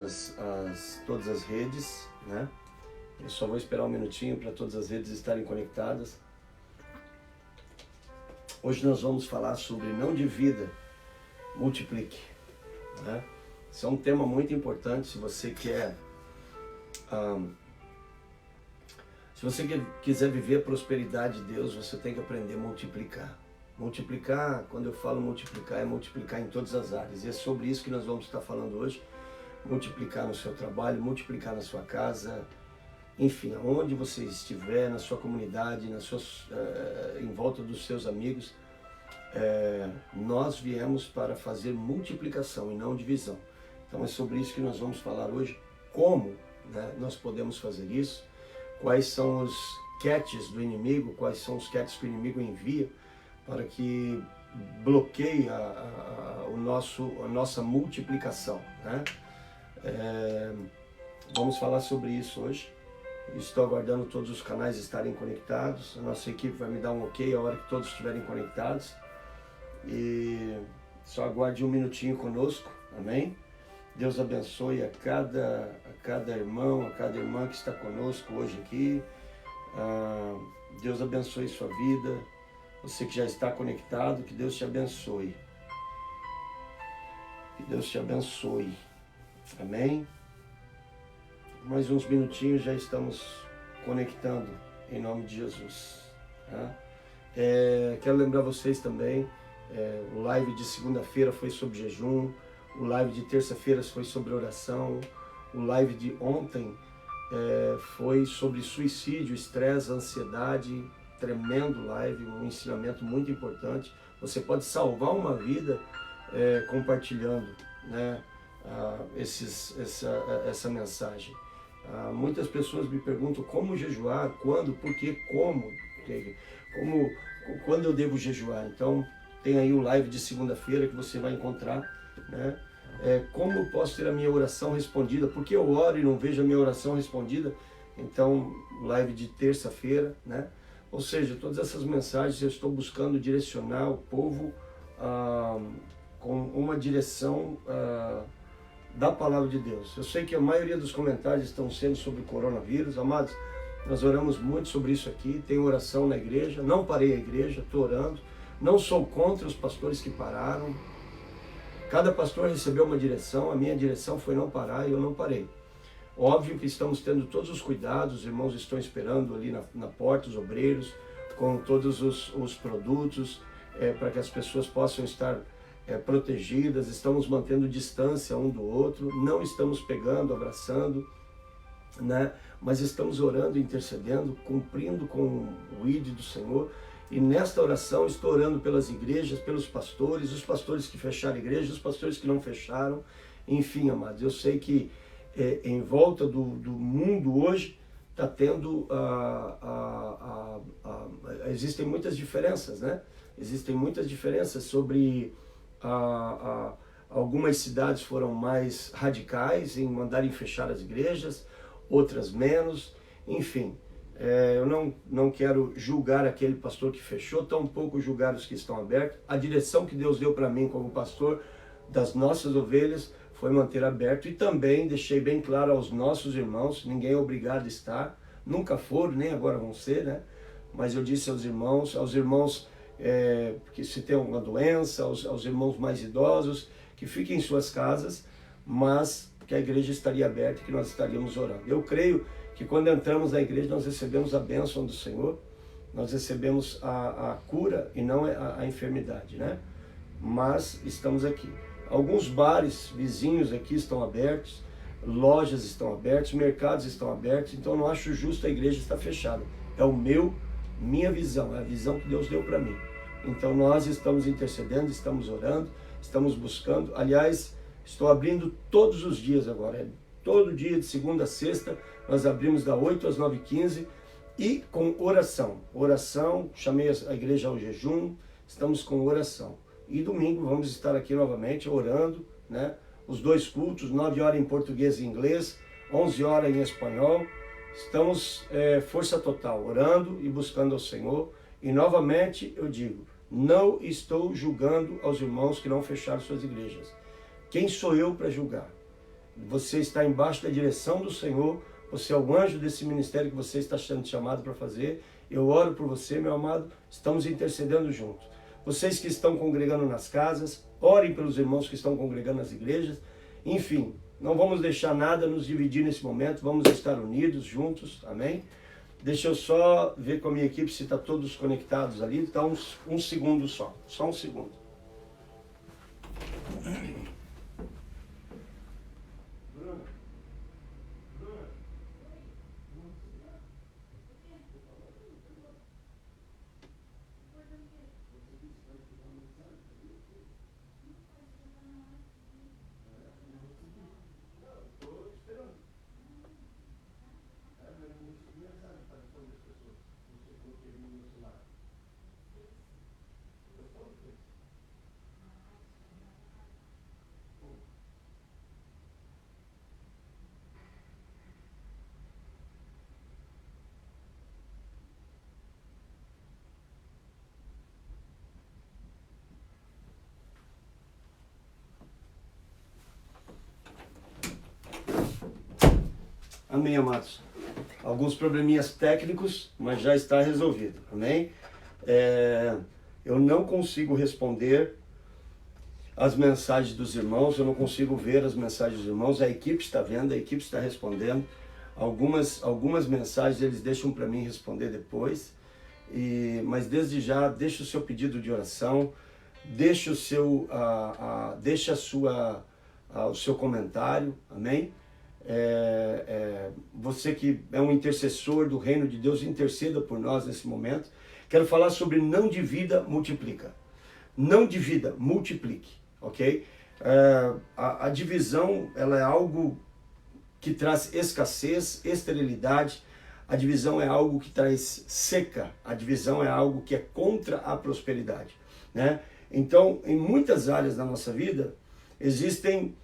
todas as redes, né? Eu só vou esperar um minutinho para todas as redes estarem conectadas. Hoje nós vamos falar sobre não divida, multiplique, né? Isso é um tema muito importante. Se você quiser viver a prosperidade de Deus, você tem que aprender a multiplicar. Multiplicar, quando eu falo multiplicar, é multiplicar em todas as áreas. E é sobre isso que nós vamos estar falando hoje. Multiplicar no seu trabalho, multiplicar na sua casa, enfim, aonde você estiver, na sua comunidade, em volta dos seus amigos. Nós viemos para fazer multiplicação e não divisão. Então é sobre isso que nós vamos falar hoje. Como, né, nós podemos fazer isso, quais são os catches do inimigo, quais são os catches que o inimigo envia para que bloqueie a nossa multiplicação, né? Vamos falar sobre isso hoje. Estou aguardando todos os canais estarem conectados. A nossa equipe vai me dar um ok a hora que todos estiverem conectados. E só aguarde um minutinho conosco, amém? Deus abençoe a cada irmão, a cada irmã que está conosco hoje aqui. Deus abençoe sua vida. Você que já está conectado, que Deus te abençoe. Que Deus te abençoe. Amém? Mais uns minutinhos já estamos conectando em nome de Jesus. Tá? Quero lembrar vocês também, o live de segunda-feira foi sobre jejum, o live de terça-feira foi sobre oração, o live de ontem foi sobre suicídio, estresse, ansiedade, tremendo live, um ensinamento muito importante. Você pode salvar uma vida compartilhando, né, essa mensagem. Muitas pessoas me perguntam como jejuar, quando, por quê, quando eu devo jejuar. Então tem aí o live de segunda-feira que você vai encontrar, né? Como eu posso ter a minha oração respondida, porque eu oro e não vejo a minha oração respondida. Então live de terça-feira, né? Ou seja, todas essas mensagens eu estou buscando direcionar o povo com uma direção da palavra de Deus. Eu sei que a maioria dos comentários estão sendo sobre o coronavírus. Amados, nós oramos muito sobre isso aqui. Tem oração na igreja, não parei a igreja, estou orando. Não sou contra os pastores que pararam. Cada pastor recebeu uma direção, a minha direção foi não parar e eu não parei. Óbvio que estamos tendo todos os cuidados, os irmãos estão esperando ali na porta, os obreiros, com todos os produtos, para que as pessoas possam estar protegidas. Estamos mantendo distância um do outro, não estamos pegando, abraçando, né? Mas estamos orando, intercedendo, cumprindo com o ID do Senhor. E nesta oração estou orando pelas igrejas, pelos pastores, os pastores que fecharam a igreja, os pastores que não fecharam. Enfim, amados, eu sei que em volta do mundo hoje está tendo existem muitas diferenças, né? Existem muitas diferenças sobre algumas cidades foram mais radicais em mandarem fechar as igrejas, outras menos, enfim. Eu não quero julgar aquele pastor que fechou, tampouco julgar os que estão abertos. A direção que Deus deu para mim como pastor das nossas ovelhas foi manter aberto, e também deixei bem claro aos nossos irmãos, ninguém é obrigado a estar, nunca foram, nem agora vão ser, né? Mas eu disse aos irmãos que se tem alguma doença, aos irmãos mais idosos, que fiquem em suas casas, mas que a igreja estaria aberta e que nós estaríamos orando. Eu creio que quando entramos na igreja nós recebemos a bênção do Senhor, nós recebemos a cura e não a enfermidade, né? Mas estamos aqui. Alguns bares vizinhos aqui estão abertos, lojas estão abertas, mercados estão abertos, então eu não acho justo a igreja estar fechada. É minha visão, é a visão que Deus deu para mim. Então nós estamos intercedendo, estamos orando, estamos buscando. Aliás, estou abrindo todos os dias agora, todo dia de segunda a sexta, nós abrimos das 8 às 9h15 e com oração. Oração, chamei a igreja ao jejum, estamos com oração. E domingo vamos estar aqui novamente orando, né? Os dois cultos, 9 horas em português e inglês, 11 horas em espanhol. Estamos força total, orando e buscando ao Senhor. E novamente eu digo, não estou julgando aos irmãos que não fecharam suas igrejas. Quem sou eu para julgar? você está embaixo da direção do Senhor, você é o anjo desse ministério que você está sendo chamado para fazer. Eu oro por você, meu amado, estamos intercedendo juntos. Vocês que estão congregando nas casas, orem pelos irmãos que estão congregando nas igrejas. Enfim, não vamos deixar nada nos dividir nesse momento, vamos estar unidos, juntos, amém? Deixa eu só ver com a minha equipe se está todos conectados ali, então um segundo só um segundo. Amém, amados. Alguns probleminhas técnicos, mas já está resolvido. Amém? Eu não consigo responder as mensagens dos irmãos, eu não consigo ver as mensagens dos irmãos. A equipe está vendo, a equipe está respondendo. Algumas mensagens eles deixam para mim responder depois. Mas desde já, deixa o seu pedido de oração, deixa o seu comentário. Amém? Você que é um intercessor do reino de Deus, interceda por nós nesse momento. Quero falar sobre não divida, multiplica. Não divida, multiplique, ok? A divisão, ela é algo que traz escassez, esterilidade. A divisão é algo que traz seca. A divisão é algo que é contra a prosperidade, né? Então, em muitas áreas da nossa vida, existem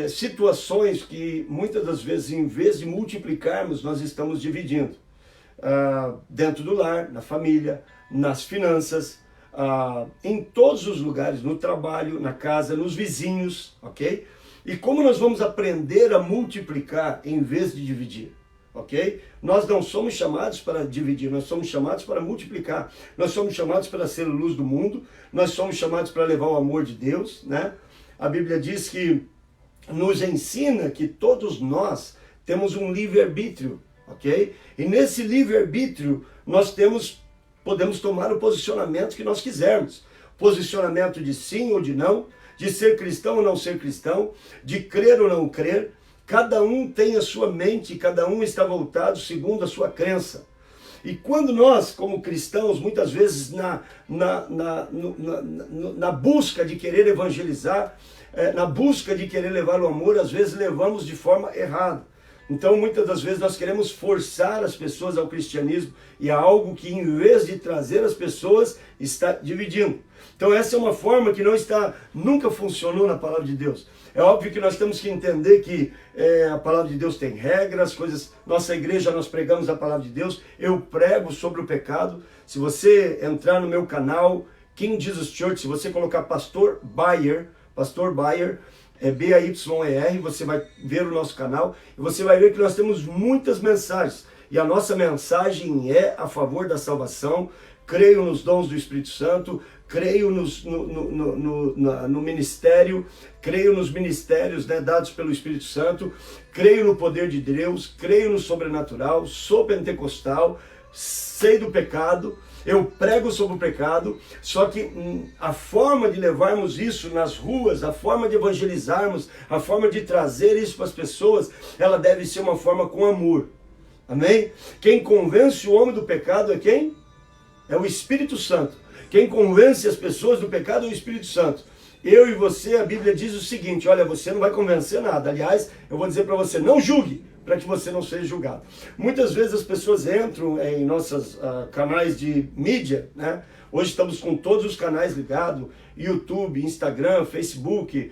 situações que muitas das vezes, em vez de multiplicarmos, nós estamos dividindo. Dentro do lar, na família, nas finanças, em todos os lugares, no trabalho, na casa, nos vizinhos, ok? E como nós vamos aprender a multiplicar em vez de dividir? Ok? Nós não somos chamados para dividir, nós somos chamados para multiplicar. Nós somos chamados para ser a luz do mundo, nós somos chamados para levar o amor de Deus, né? A Bíblia diz que nos ensina que todos nós temos um livre-arbítrio, ok? E nesse livre-arbítrio nós podemos tomar o posicionamento que nós quisermos. Posicionamento de sim ou de não, de ser cristão ou não ser cristão, de crer ou não crer. Cada um tem a sua mente, cada um está voltado segundo a sua crença. E quando nós, como cristãos, muitas vezes na busca de querer evangelizar, na busca de querer levar o amor, às vezes levamos de forma errada. Então, muitas das vezes nós queremos forçar as pessoas ao cristianismo e a algo que, em vez de trazer as pessoas, está dividindo. Então, essa é uma forma que nunca funcionou na palavra de Deus. É óbvio que nós temos que entender que a palavra de Deus tem regras, coisas. Nossa igreja, nós pregamos a palavra de Deus. Eu prego sobre o pecado. Se você entrar no meu canal, King Jesus Church, se você colocar Pastor Bayer, B-A-Y-E-R, você vai ver o nosso canal e você vai ver que nós temos muitas mensagens. E a nossa mensagem é a favor da salvação. Creio nos dons do Espírito Santo, creio no ministério, creio nos ministérios, né, dados pelo Espírito Santo, creio no poder de Deus, creio no sobrenatural, sou pentecostal, sei do pecado, eu prego sobre o pecado, só que a forma de levarmos isso nas ruas, a forma de evangelizarmos, a forma de trazer isso para as pessoas, ela deve ser uma forma com amor. Amém? Quem convence o homem do pecado é quem? É o Espírito Santo. Quem convence as pessoas do pecado é o Espírito Santo. Eu e você, a Bíblia diz o seguinte, olha, você não vai convencer nada. Aliás, eu vou dizer para você, não julgue, para que você não seja julgado. Muitas vezes as pessoas entram em nossos canais de mídia, né? Hoje estamos com todos os canais ligados, YouTube, Instagram, Facebook,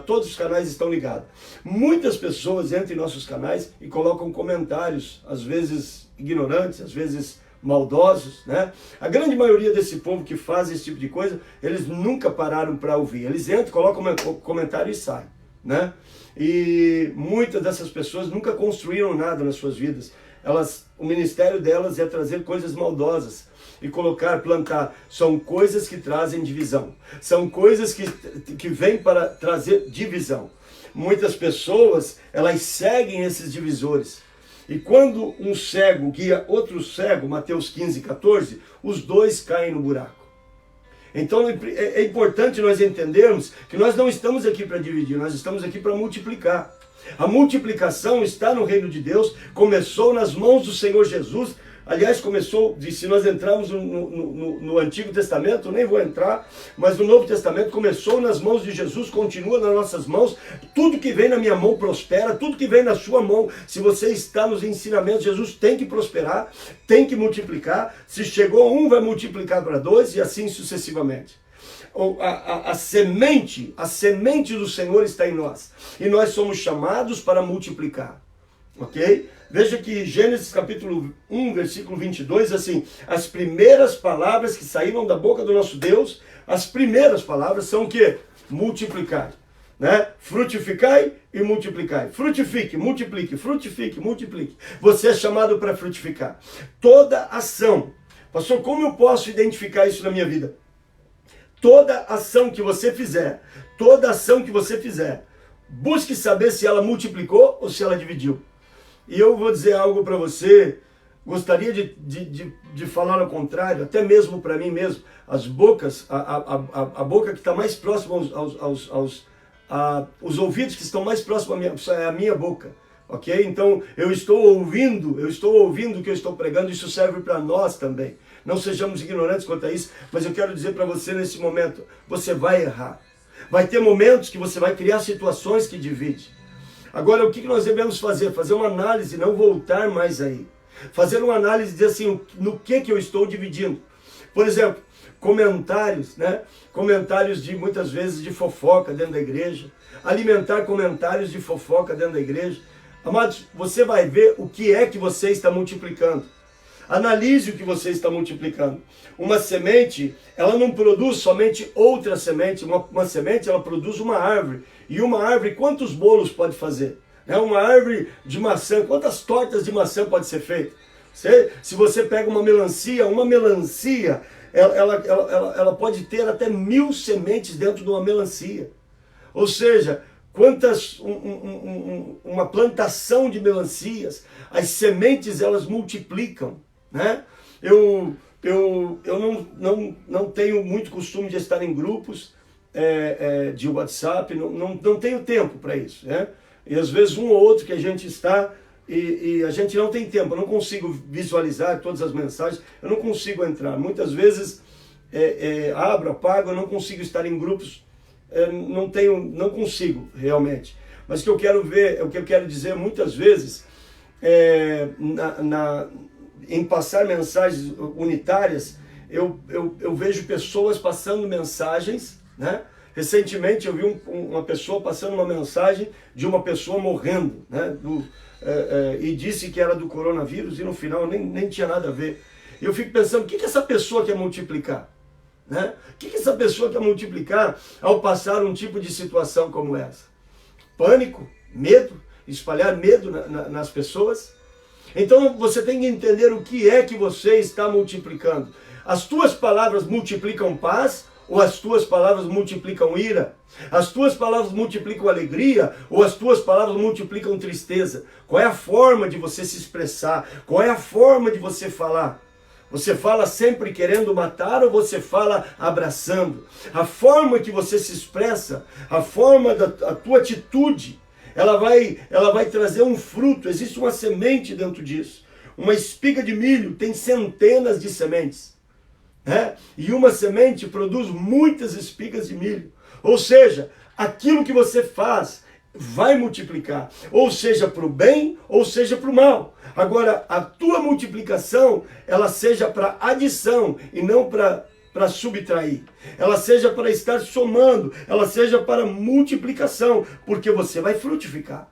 todos os canais estão ligados. Muitas pessoas entram em nossos canais e colocam comentários, às vezes ignorantes, às vezes maldosos, né? A grande maioria desse povo que faz esse tipo de coisa, eles nunca pararam para ouvir. Eles entram, colocam um comentário e saem, né? E muitas dessas pessoas nunca construíram nada nas suas vidas. O ministério delas é trazer coisas maldosas e colocar, plantar. São coisas que trazem divisão. São coisas que vêm para trazer divisão. Muitas pessoas, elas seguem esses divisores. E quando um cego guia outro cego, Mateus 15, 14, os dois caem no buraco. Então é importante nós entendermos que nós não estamos aqui para dividir, nós estamos aqui para multiplicar. A multiplicação está no reino de Deus, começou nas mãos do Senhor Jesus. Aliás, começou, se nós entrarmos no Antigo Testamento, nem vou entrar, mas no Novo Testamento começou nas mãos de Jesus, continua nas nossas mãos. Tudo que vem na minha mão prospera, tudo que vem na sua mão, se você está nos ensinamentos, Jesus tem que prosperar, tem que multiplicar. Se chegou um, vai multiplicar para dois e assim sucessivamente. A semente do Senhor está em nós e nós somos chamados para multiplicar. Ok? Veja que Gênesis capítulo 1, versículo 22, assim, as primeiras palavras que saíram da boca do nosso Deus, as primeiras palavras são o quê? Multiplicai, né? Frutificai e multiplicai. Frutifique, multiplique, frutifique, multiplique. Você é chamado para frutificar. Toda ação. Pastor, como eu posso identificar isso na minha vida? Toda ação que você fizer, busque saber se ela multiplicou ou se ela dividiu. E eu vou dizer algo para você, gostaria de falar ao contrário, até mesmo para mim mesmo. As bocas, a boca que está mais próxima os ouvidos que estão mais próximos é a minha boca. Ok? Então eu estou ouvindo o que eu estou pregando, isso serve para nós também. Não sejamos ignorantes quanto a isso, mas eu quero dizer para você nesse momento, você vai errar. Vai ter momentos que você vai criar situações que dividem. Agora, o que nós devemos fazer? Fazer uma análise, não voltar mais aí. Fazer uma análise e dizer assim, no que eu estou dividindo. Por exemplo, comentários, né? Comentários muitas vezes de fofoca dentro da igreja. Alimentar comentários de fofoca dentro da igreja. Amados, você vai ver o que é que você está multiplicando. Analise o que você está multiplicando. Uma semente, ela não produz somente outra semente. Uma semente, ela produz uma árvore. E uma árvore, quantos bolos pode fazer? Uma árvore de maçã, quantas tortas de maçã pode ser feita? Se você pega uma melancia, ela pode ter até 1000 sementes dentro de uma melancia. Ou seja, uma plantação de melancias, as sementes elas multiplicam, né? Eu não tenho muito costume de estar em grupos de WhatsApp, não tenho tempo para isso, né? E às vezes um ou outro que a gente está e a gente não tem tempo, eu não consigo visualizar todas as mensagens, eu não consigo entrar. Muitas vezes abro, apago, eu não consigo estar em grupos, não consigo realmente. Mas o que eu quero ver, o que eu quero dizer muitas vezes, em passar mensagens unitárias, eu vejo pessoas passando mensagens, né? Recentemente eu vi uma pessoa passando uma mensagem de uma pessoa morrendo, né? E disse que era do coronavírus e no final nem tinha nada a ver. Eu fico pensando, o que essa pessoa quer multiplicar? Né? O que essa pessoa quer multiplicar ao passar um tipo de situação como essa? Pânico, medo, espalhar medo nas pessoas. Então você tem que entender o que é que você está multiplicando. As tuas palavras multiplicam paz ou as tuas palavras multiplicam ira? As tuas palavras multiplicam alegria ou as tuas palavras multiplicam tristeza? Qual é a forma de você se expressar? Qual é a forma de você falar? Você fala sempre querendo matar ou você fala abraçando? A forma que você se expressa, a forma da tua atitude, ela vai trazer um fruto. Existe uma semente dentro disso. Uma espiga de milho tem centenas de sementes, né? E uma semente produz muitas espigas de milho. Ou seja, aquilo que você faz vai multiplicar, ou seja para o bem, ou seja para o mal. Agora, a tua multiplicação, ela seja para adição e não para subtrair. Ela seja para estar somando, ela seja para multiplicação, porque você vai frutificar.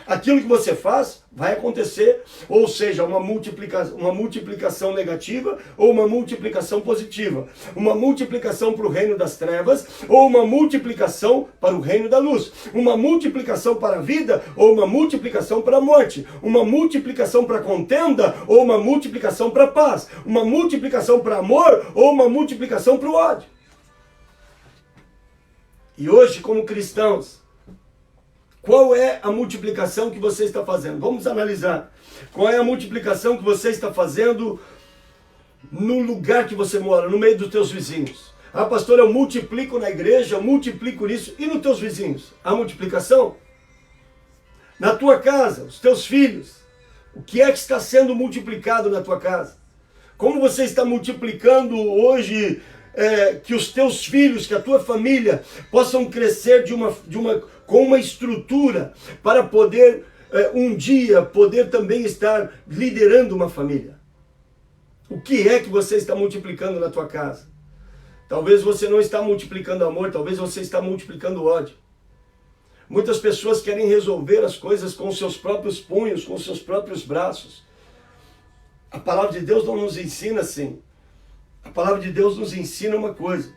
Aquilo que você faz vai acontecer, ou seja, uma multiplicação negativa ou uma multiplicação positiva, uma multiplicação para o reino das trevas ou uma multiplicação para o reino da luz, uma multiplicação para a vida ou uma multiplicação para a morte, uma multiplicação para a contenda ou uma multiplicação para a paz, uma multiplicação para amor ou uma multiplicação para o ódio. E hoje, como cristãos, qual é a multiplicação que você está fazendo? Vamos analisar. Qual é a multiplicação que você está fazendo no lugar que você mora, no meio dos teus vizinhos? Ah, pastor, eu multiplico na igreja, eu multiplico nisso. E nos teus vizinhos? A multiplicação? Na tua casa, os teus filhos. O que é que está sendo multiplicado na tua casa? Como você está multiplicando hoje que os teus filhos, que a tua família possam crescer com uma estrutura para poder um dia poder também estar liderando uma família? O que é que você está multiplicando na tua casa? Talvez você não está multiplicando amor, talvez você está multiplicando ódio. Muitas pessoas querem resolver as coisas com seus próprios punhos, com seus próprios braços. A palavra de Deus não nos ensina assim. A palavra de Deus nos ensina uma coisa: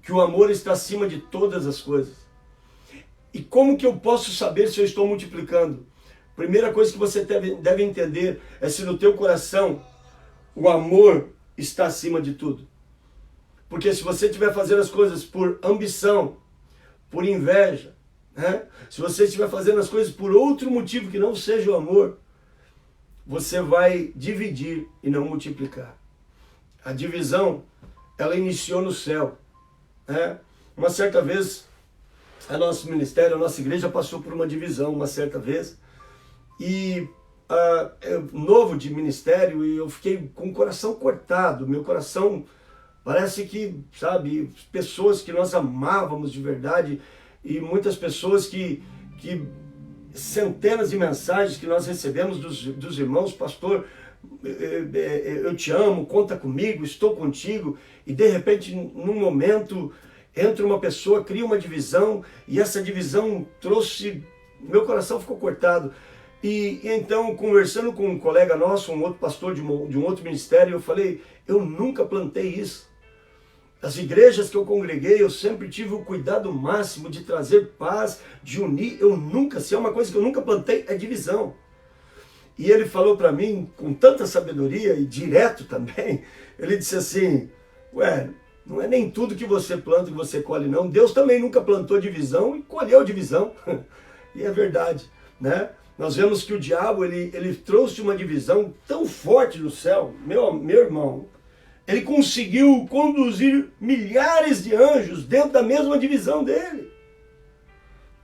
que o amor está acima de todas as coisas. E como que eu posso saber se eu estou multiplicando? Primeira coisa que você deve entender é se no teu coração o amor está acima de tudo. Porque se você estiver fazendo as coisas por ambição, por inveja, né? Se você estiver fazendo as coisas por outro motivo que não seja o amor, você vai dividir e não multiplicar. A divisão, ela iniciou no céu, né? Uma certa vez, a nosso ministério, a nossa igreja passou por uma divisão, uma certa vez, e novo de ministério, e eu fiquei com o coração cortado, meu coração parece que, sabe, pessoas que nós amávamos de verdade, e muitas pessoas que centenas de mensagens que nós recebemos dos irmãos, pastor, eu te amo, conta comigo, estou contigo, e de repente, num momento, entra uma pessoa, cria uma divisão, e essa divisão meu coração ficou cortado. E então, conversando com um colega nosso, um outro pastor de um outro ministério, eu falei, eu nunca plantei isso. As igrejas que eu congreguei, eu sempre tive o cuidado máximo de trazer paz, de unir. Se é uma coisa que eu nunca plantei, é divisão. E ele falou para mim, com tanta sabedoria e direto também, ele disse assim, não é nem tudo que você planta que você colhe, não. Deus também nunca plantou divisão e colheu divisão. E é verdade, né? Nós vemos que o diabo, ele trouxe uma divisão tão forte no céu, meu irmão, ele conseguiu conduzir milhares de anjos dentro da mesma divisão dele.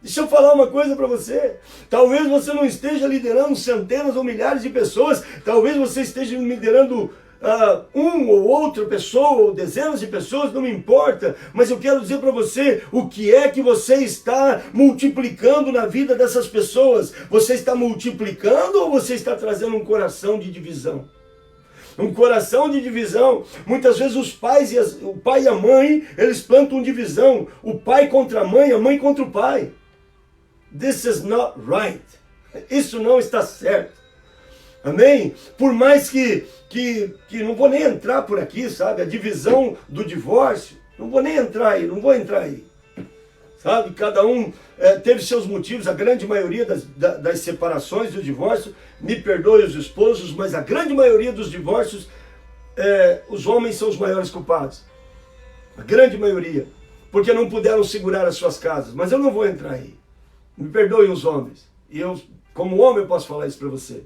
Deixa eu falar uma coisa para você. Talvez você não esteja liderando centenas ou milhares de pessoas. Talvez você esteja liderando uma ou outra pessoa, ou dezenas de pessoas, não me importa. Mas eu quero dizer para você o que é que você está multiplicando na vida dessas pessoas. Você está multiplicando ou você está trazendo um coração de divisão? Um coração de divisão. Muitas vezes os pais, o pai e a mãe, eles plantam divisão. O pai contra a mãe contra o pai. This is not right. Isso não está certo. Amém? Por mais que não vou nem entrar por aqui, sabe? A divisão do divórcio, não vou entrar aí. Sabe? Cada um teve seus motivos, a grande maioria das separações do divórcio, me perdoe os esposos, mas a grande maioria dos divórcios, os homens são os maiores culpados. A grande maioria. Porque não puderam segurar as suas casas. Mas eu não vou entrar aí. Me perdoem os homens. E eu, como homem, eu posso falar isso para você.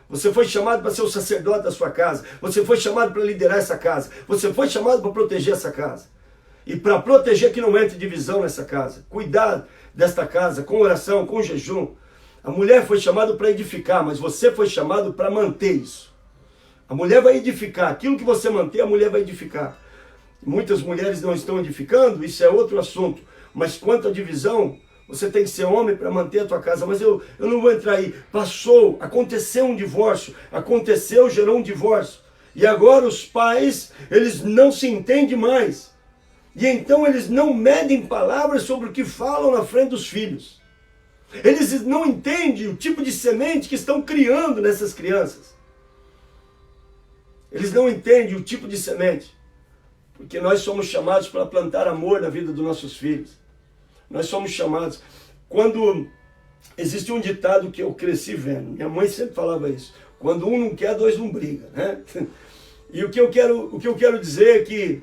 Você foi chamado para ser o sacerdote da sua casa. Você foi chamado para liderar essa casa. Você foi chamado para proteger essa casa. E para proteger que não entre divisão nessa casa. Cuidar desta casa com oração, com jejum. A mulher foi chamada para edificar, mas você foi chamado para manter isso. A mulher vai edificar. Aquilo que você manter, a mulher vai edificar. Muitas mulheres não estão edificando, isso é outro assunto. Mas quanto à divisão, você tem que ser homem para manter a tua casa. Mas eu não vou entrar aí. Aconteceu um divórcio. Gerou um divórcio. E agora os pais, eles não se entendem mais. E então eles não medem palavras sobre o que falam na frente dos filhos. Eles não entendem o tipo de semente que estão criando nessas crianças. Eles não entendem o tipo de semente. Porque nós somos chamados para plantar amor na vida dos nossos filhos. Nós somos chamados. Quando existe um ditado que eu cresci vendo, minha mãe sempre falava isso: quando um não quer, dois não brigam, né? E o que eu quero dizer é que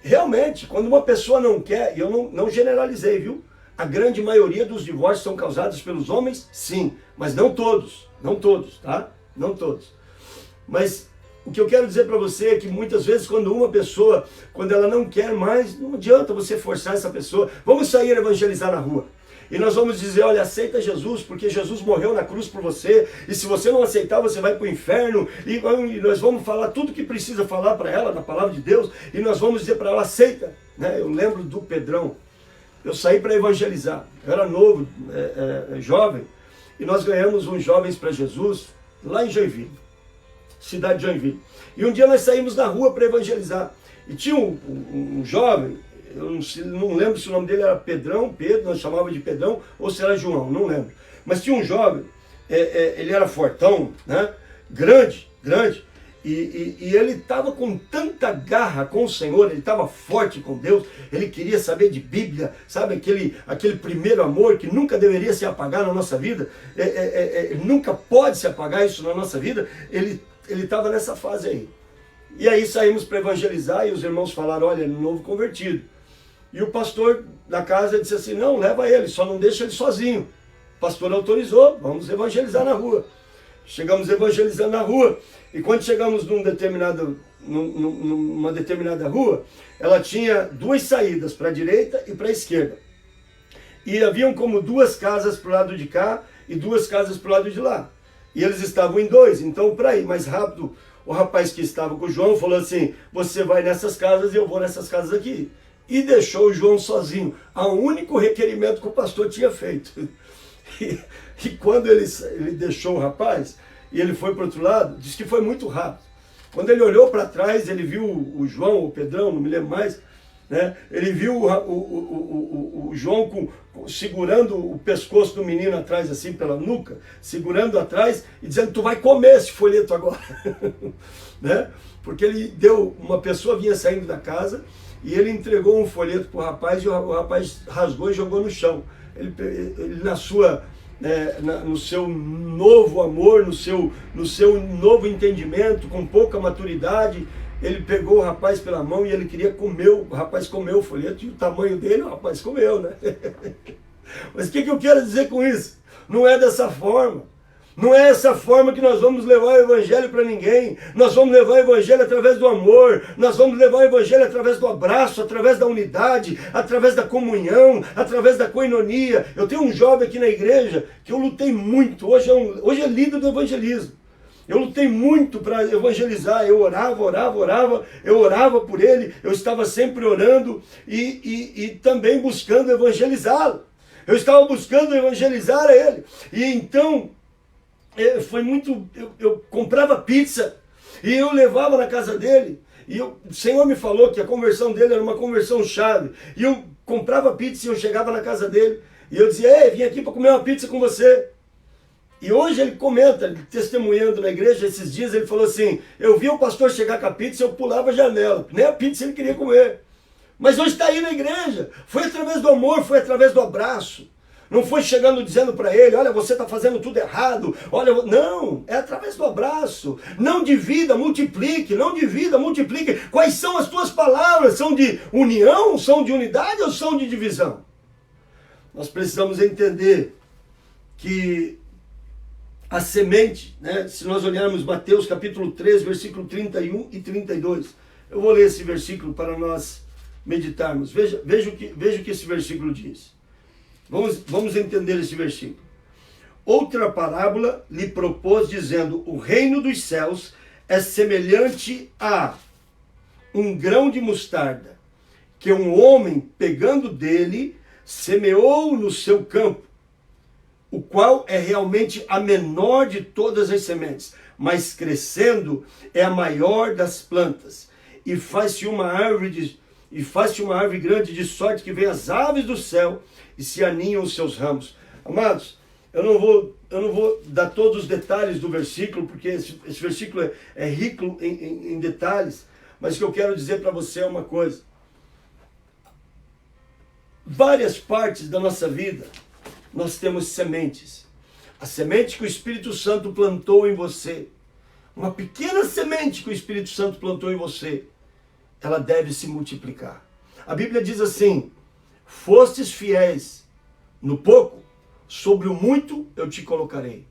realmente, quando uma pessoa não quer, e eu não generalizei, viu? A grande maioria dos divórcios são causados pelos homens, sim, mas não todos, tá? Não todos. Mas o que eu quero dizer para você é que muitas vezes quando uma pessoa, quando ela não quer mais, não adianta você forçar essa pessoa. Vamos sair a evangelizar na rua. E nós vamos dizer, olha, aceita Jesus, porque Jesus morreu na cruz por você, e se você não aceitar, você vai para o inferno, e nós vamos falar tudo que precisa falar para ela, na palavra de Deus, e nós vamos dizer para ela, aceita. Né? Eu lembro do Pedrão, eu saí para evangelizar, eu era novo, jovem, e nós ganhamos uns jovens para Jesus, lá em Joinville, cidade de Joinville. E um dia nós saímos na rua para evangelizar, e tinha um jovem, eu não lembro se o nome dele era Pedro, nós chamávamos de Pedrão, ou se era João, não lembro. Mas tinha um jovem, ele era fortão, né? Grande, e ele estava com tanta garra com o Senhor, ele estava forte com Deus, ele queria saber de Bíblia, sabe, aquele primeiro amor que nunca deveria se apagar na nossa vida, nunca pode se apagar isso na nossa vida, ele estava nessa fase aí. E aí saímos para evangelizar e os irmãos falaram, olha, ele é um novo convertido. E o pastor da casa disse assim, não, leva ele, só não deixa ele sozinho. O pastor autorizou, vamos evangelizar na rua. Chegamos evangelizando na rua, e quando chegamos numa determinada rua, ela tinha duas saídas, para a direita e para a esquerda. E haviam como duas casas para o lado de cá e duas casas para o lado de lá. E eles estavam em dois, então para ir mais rápido, o rapaz que estava com o João falou assim, você vai nessas casas e eu vou nessas casas aqui. E deixou o João sozinho, ao único requerimento que o pastor tinha feito. E quando ele deixou o rapaz, e ele foi para o outro lado, disse que foi muito rápido. Quando ele olhou para trás, ele viu o João, o Pedrão, não me lembro mais, né? Ele viu o João segurando o pescoço do menino atrás, assim, pela nuca, segurando atrás e dizendo, tu vai comer esse folheto agora. Né? Porque ele uma pessoa vinha saindo da casa, e ele entregou um folheto para o rapaz, e o rapaz rasgou e jogou no chão. Ele no seu novo amor, no seu novo entendimento, com pouca maturidade, ele pegou o rapaz pela mão e ele queria comer, o rapaz comeu o folheto, e o tamanho dele, o rapaz comeu, né? Mas o que eu quero dizer com isso? Não é dessa forma. Não é essa forma que nós vamos levar o evangelho para ninguém. Nós vamos levar o evangelho através do amor, nós vamos levar o evangelho através do abraço, através da unidade, através da comunhão, através da koinonia. Eu tenho um jovem aqui na igreja que eu lutei muito, hoje é líder do evangelismo. Eu lutei muito para evangelizar, eu eu orava por ele, eu estava sempre orando e também buscando evangelizá-lo. Eu estava buscando evangelizar ele. E então, foi muito, eu comprava pizza e eu levava na casa dele. E o Senhor me falou que a conversão dele era uma conversão chave. E eu comprava pizza e eu chegava na casa dele. E eu dizia, ei, vim aqui para comer uma pizza com você. E hoje ele comenta, testemunhando na igreja, esses dias ele falou assim, eu vi o pastor chegar com a pizza e eu pulava a janela. Nem a pizza ele queria comer. Mas hoje está aí na igreja. Foi através do amor, foi através do abraço. Não foi chegando dizendo para ele, olha, você está fazendo tudo errado. Olha, não, é através do abraço. Não divida, multiplique, não divida, multiplique. Quais são as tuas palavras? São de união, são de unidade ou são de divisão? Nós precisamos entender que a semente, né, se nós olharmos Mateus capítulo 13, versículo 31 e 32, eu vou ler esse versículo para nós meditarmos. Veja o que esse versículo diz. Vamos entender esse versículo. Outra parábola lhe propôs, dizendo, o reino dos céus é semelhante a um grão de mostarda, que um homem, pegando dele, semeou no seu campo, o qual é realmente a menor de todas as sementes, mas crescendo é a maior das plantas, e faz-se uma árvore e faz-te uma árvore grande, de sorte que vêm as aves do céu e se aninham os seus ramos. Amados, eu não vou dar todos os detalhes do versículo, porque esse versículo é rico em detalhes, mas o que eu quero dizer para você é uma coisa. Várias partes da nossa vida, nós temos sementes. A semente que o Espírito Santo plantou em você, uma pequena semente que o Espírito Santo plantou em você, ela deve se multiplicar. A Bíblia diz assim: fostes fiéis no pouco, sobre o muito eu te colocarei.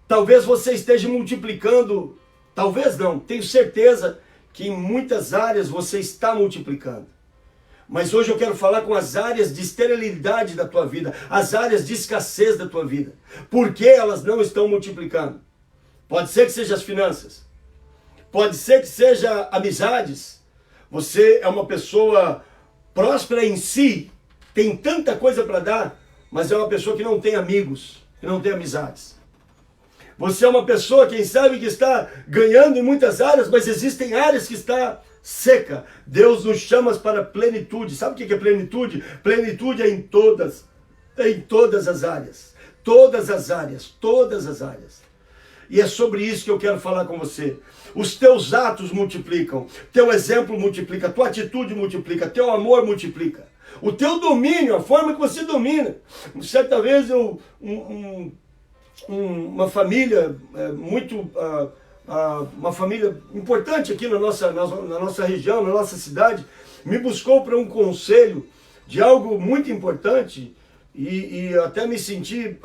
Talvez você esteja multiplicando, talvez não, tenho certeza que em muitas áreas você está multiplicando. Mas hoje eu quero falar com as áreas de esterilidade da tua vida, as áreas de escassez da tua vida. Por que elas não estão multiplicando? Pode ser que seja as finanças, pode ser que seja amizades. Você é uma pessoa próspera em si, tem tanta coisa para dar, mas é uma pessoa que não tem amigos, que não tem amizades. Você é uma pessoa, quem sabe, que está ganhando em muitas áreas, mas existem áreas que está seca. Deus nos chama para plenitude. Sabe o que é plenitude? Plenitude é em todas as áreas. Todas as áreas, todas as áreas. E é sobre isso que eu quero falar com você. Os teus atos multiplicam, teu exemplo multiplica, tua atitude multiplica, teu amor multiplica. O teu domínio, a forma que você domina. Certa vez uma família uma família importante aqui na nossa região, na nossa cidade, me buscou para um conselho de algo muito importante e até me senti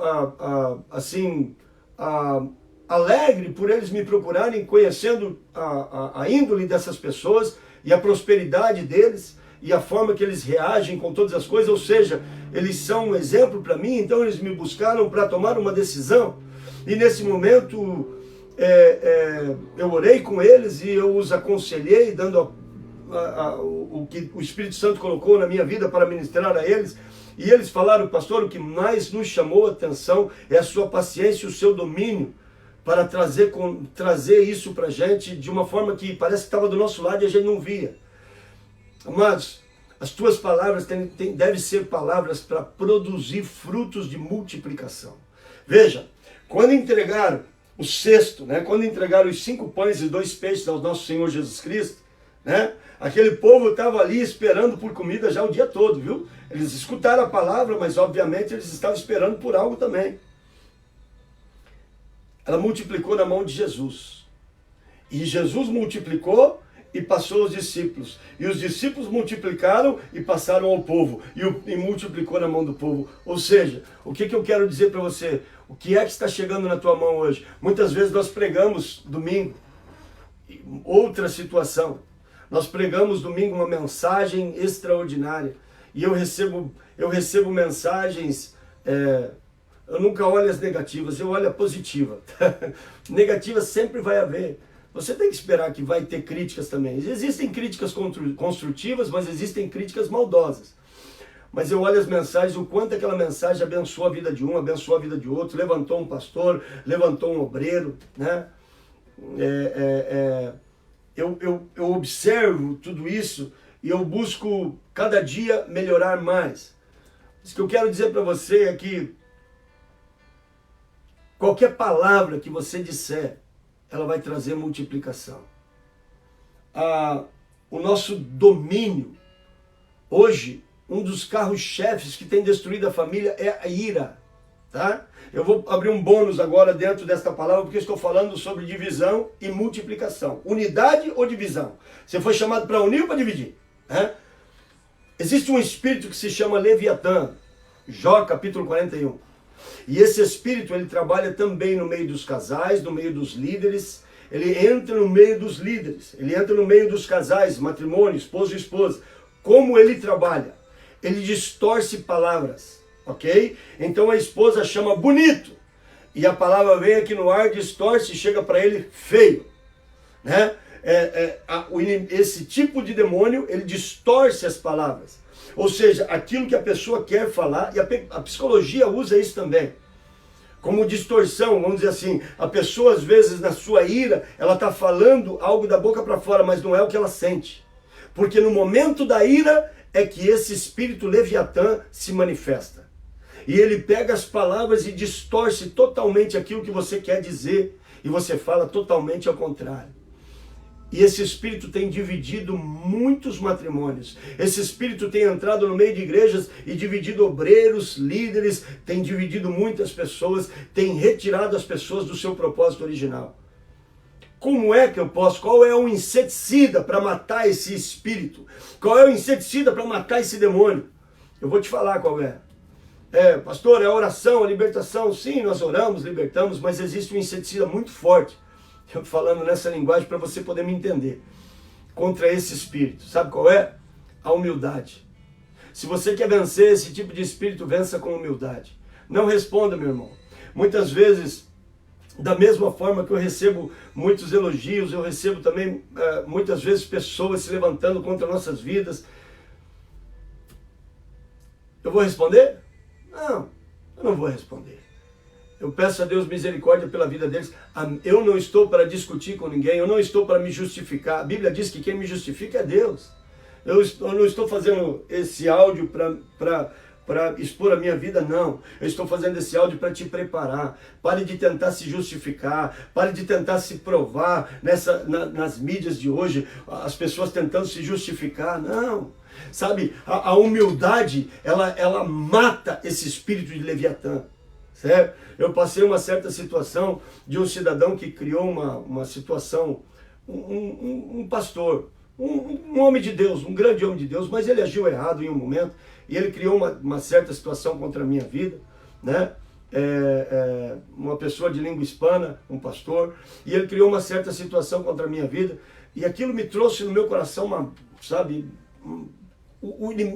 alegre por eles me procurarem, conhecendo a índole dessas pessoas e a prosperidade deles e a forma que eles reagem com todas as coisas. Ou seja, eles são um exemplo para mim, então eles me buscaram para tomar uma decisão. E nesse momento eu orei com eles e eu os aconselhei, dando o que o Espírito Santo colocou na minha vida para ministrar a eles. E eles falaram: pastor, o que mais nos chamou a atenção é a sua paciência e o seu domínio para trazer isso para a gente de uma forma que parece que estava do nosso lado e a gente não via. Amados, as tuas palavras devem ser palavras para produzir frutos de multiplicação. Veja, quando entregaram o cesto, quando entregaram os 5 pães e 2 peixes ao nosso Senhor Jesus Cristo, aquele povo estava ali esperando por comida já o dia todo, viu? Eles escutaram a palavra, mas obviamente eles estavam esperando por algo também. Ela multiplicou na mão de Jesus. E Jesus multiplicou e passou aos discípulos. E os discípulos multiplicaram e passaram ao povo. E multiplicou na mão do povo. Ou seja, o que eu quero dizer para você? O que é que está chegando na tua mão hoje? Muitas vezes nós pregamos domingo outra situação. Nós pregamos domingo uma mensagem extraordinária. E eu recebo mensagens... eu nunca olho as negativas, eu olho a positiva. Negativa sempre vai haver. Você tem que esperar que vai ter críticas também. Existem críticas construtivas, mas existem críticas maldosas. Mas eu olho as mensagens, o quanto aquela mensagem abençoou a vida de um, abençoou a vida de outro, levantou um pastor, levantou um obreiro, Eu observo tudo isso e eu busco cada dia melhorar mais. O que eu quero dizer para você é que qualquer palavra que você disser, ela vai trazer multiplicação. O nosso domínio, hoje, um dos carros-chefes que tem destruído a família é a ira. Tá? Eu vou abrir um bônus agora dentro desta palavra, porque estou falando sobre divisão e multiplicação. Unidade ou divisão? Você foi chamado para unir ou para dividir? Existe um espírito que se chama Leviatã, Jó capítulo 41. E esse espírito, ele trabalha também no meio dos casais, no meio dos líderes. Ele entra no meio dos líderes, ele entra no meio dos casais, matrimônio, esposo e esposa. Como ele trabalha? Ele distorce palavras, ok? Então a esposa chama bonito, e a palavra vem aqui no ar, distorce e chega para ele feio, esse tipo de demônio, ele distorce as palavras. Ou seja, aquilo que a pessoa quer falar, e a psicologia usa isso também. como distorção, vamos dizer assim. A pessoa, às vezes, na sua ira, ela está falando algo da boca para fora, mas não é o que ela sente. Porque no momento da ira é que esse espírito Leviatã se manifesta. E ele pega as palavras e distorce totalmente aquilo que você quer dizer, e você fala totalmente ao contrário. E esse espírito tem dividido muitos matrimônios. Esse espírito tem entrado no meio de igrejas e dividido obreiros, líderes, tem dividido muitas pessoas, tem retirado as pessoas do seu propósito original. Como é que eu posso? Qual é o inseticida para matar esse espírito? Qual é o inseticida para matar esse demônio? Eu vou te falar qual é. Pastor, é a oração, a libertação. Sim, nós oramos, libertamos, mas existe um inseticida muito forte. Eu falando nessa linguagem para você poder me entender. Contra esse espírito. Sabe qual é? A humildade. Se você quer vencer esse tipo de espírito, vença com humildade. Não responda, meu irmão. Muitas vezes, da mesma forma que eu recebo muitos elogios, eu recebo também, muitas vezes, pessoas se levantando contra nossas vidas. Eu vou responder? Não, eu não vou responder. Eu peço a Deus misericórdia pela vida deles. Eu não estou para discutir com ninguém, eu não estou para me justificar. A Bíblia diz que quem me justifica é Deus. Eu não estou fazendo esse áudio para expor a minha vida, não. Eu estou fazendo esse áudio para te preparar. Pare de tentar se justificar, pare de tentar se provar nas mídias de hoje, as pessoas tentando se justificar. Não. Sabe, a humildade, ela mata esse espírito de Leviatã. Certo? Eu passei uma certa situação de um cidadão que criou uma situação, um pastor, um homem de Deus, um grande homem de Deus, mas ele agiu errado em um momento, e ele criou uma certa situação contra a minha vida, né? Uma pessoa de língua hispana, um pastor, e ele criou uma certa situação contra a minha vida, e aquilo me trouxe no meu coração,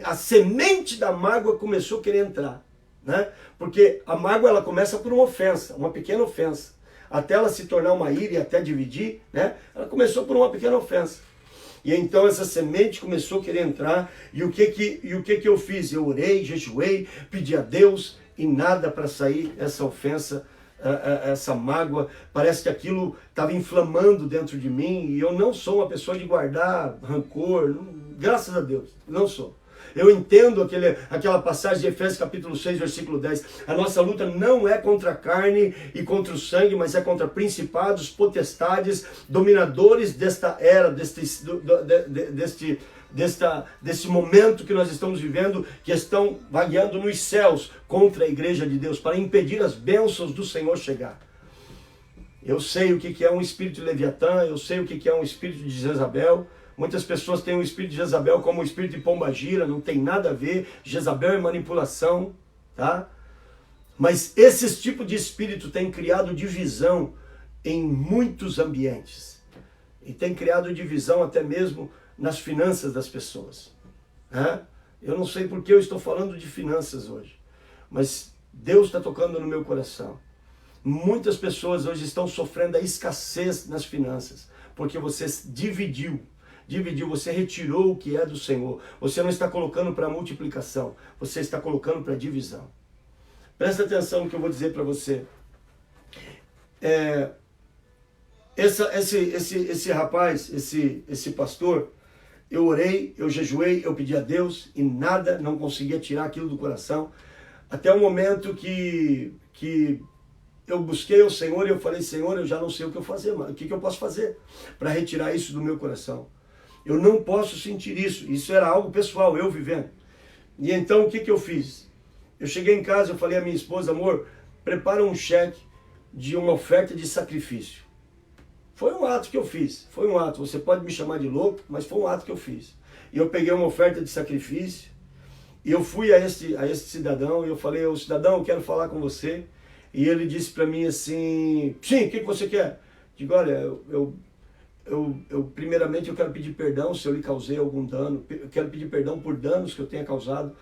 a semente da mágoa começou a querer entrar. Né? Porque a mágoa ela começa por uma ofensa, uma pequena ofensa. Até ela se tornar uma ira e até dividir, né? Ela começou por uma pequena ofensa. E então essa semente começou a querer entrar. E o que eu fiz? Eu orei, jejuei, pedi a Deus e nada para sair essa ofensa, essa mágoa. Parece que aquilo estava inflamando dentro de mim. E eu não sou uma pessoa de guardar rancor, graças a Deus, não sou. Eu entendo aquela passagem de Efésios capítulo 6, versículo 10. A nossa luta não é contra a carne e contra o sangue, mas é contra principados, potestades, dominadores desta era, desse momento que nós estamos vivendo, que estão vagueando nos céus contra a igreja de Deus, para impedir as bênçãos do Senhor chegar. Eu sei o que é um espírito de Leviatã, eu sei o que é um espírito de Jezabel. Muitas pessoas têm o espírito de Jezabel como o espírito de pombagira, não tem nada a ver. Jezabel é manipulação, tá? Mas esse tipo de espírito tem criado divisão em muitos ambientes. E tem criado divisão até mesmo nas finanças das pessoas. Né? Eu não sei por que eu estou falando de finanças hoje, mas Deus está tocando no meu coração. Muitas pessoas hoje estão sofrendo a escassez nas finanças, porque você dividiu, você retirou o que é do Senhor. Você não está colocando para multiplicação, você está colocando para divisão. Presta atenção no que eu vou dizer para você. Esse rapaz, esse pastor, eu orei, eu jejuei, eu pedi a Deus e nada, não conseguia tirar aquilo do coração. Até o momento que eu busquei o Senhor e eu falei, Senhor, eu já não sei o que eu fazer, o que eu posso fazer para retirar isso do meu coração. Eu não posso sentir isso. Isso era algo pessoal, eu vivendo. E então o que eu fiz? Eu cheguei em casa, eu falei à minha esposa, amor, prepara um cheque de uma oferta de sacrifício. Foi um ato que eu fiz. Foi um ato. Você pode me chamar de louco, mas foi um ato que eu fiz. E eu peguei uma oferta de sacrifício. E eu fui a esse cidadão e eu falei, ô cidadão, eu quero falar com você. E ele disse para mim assim, sim, o que você quer? Digo, olha, primeiramente eu quero pedir perdão se eu lhe causei algum dano, eu quero pedir perdão por danos que eu tenha causado,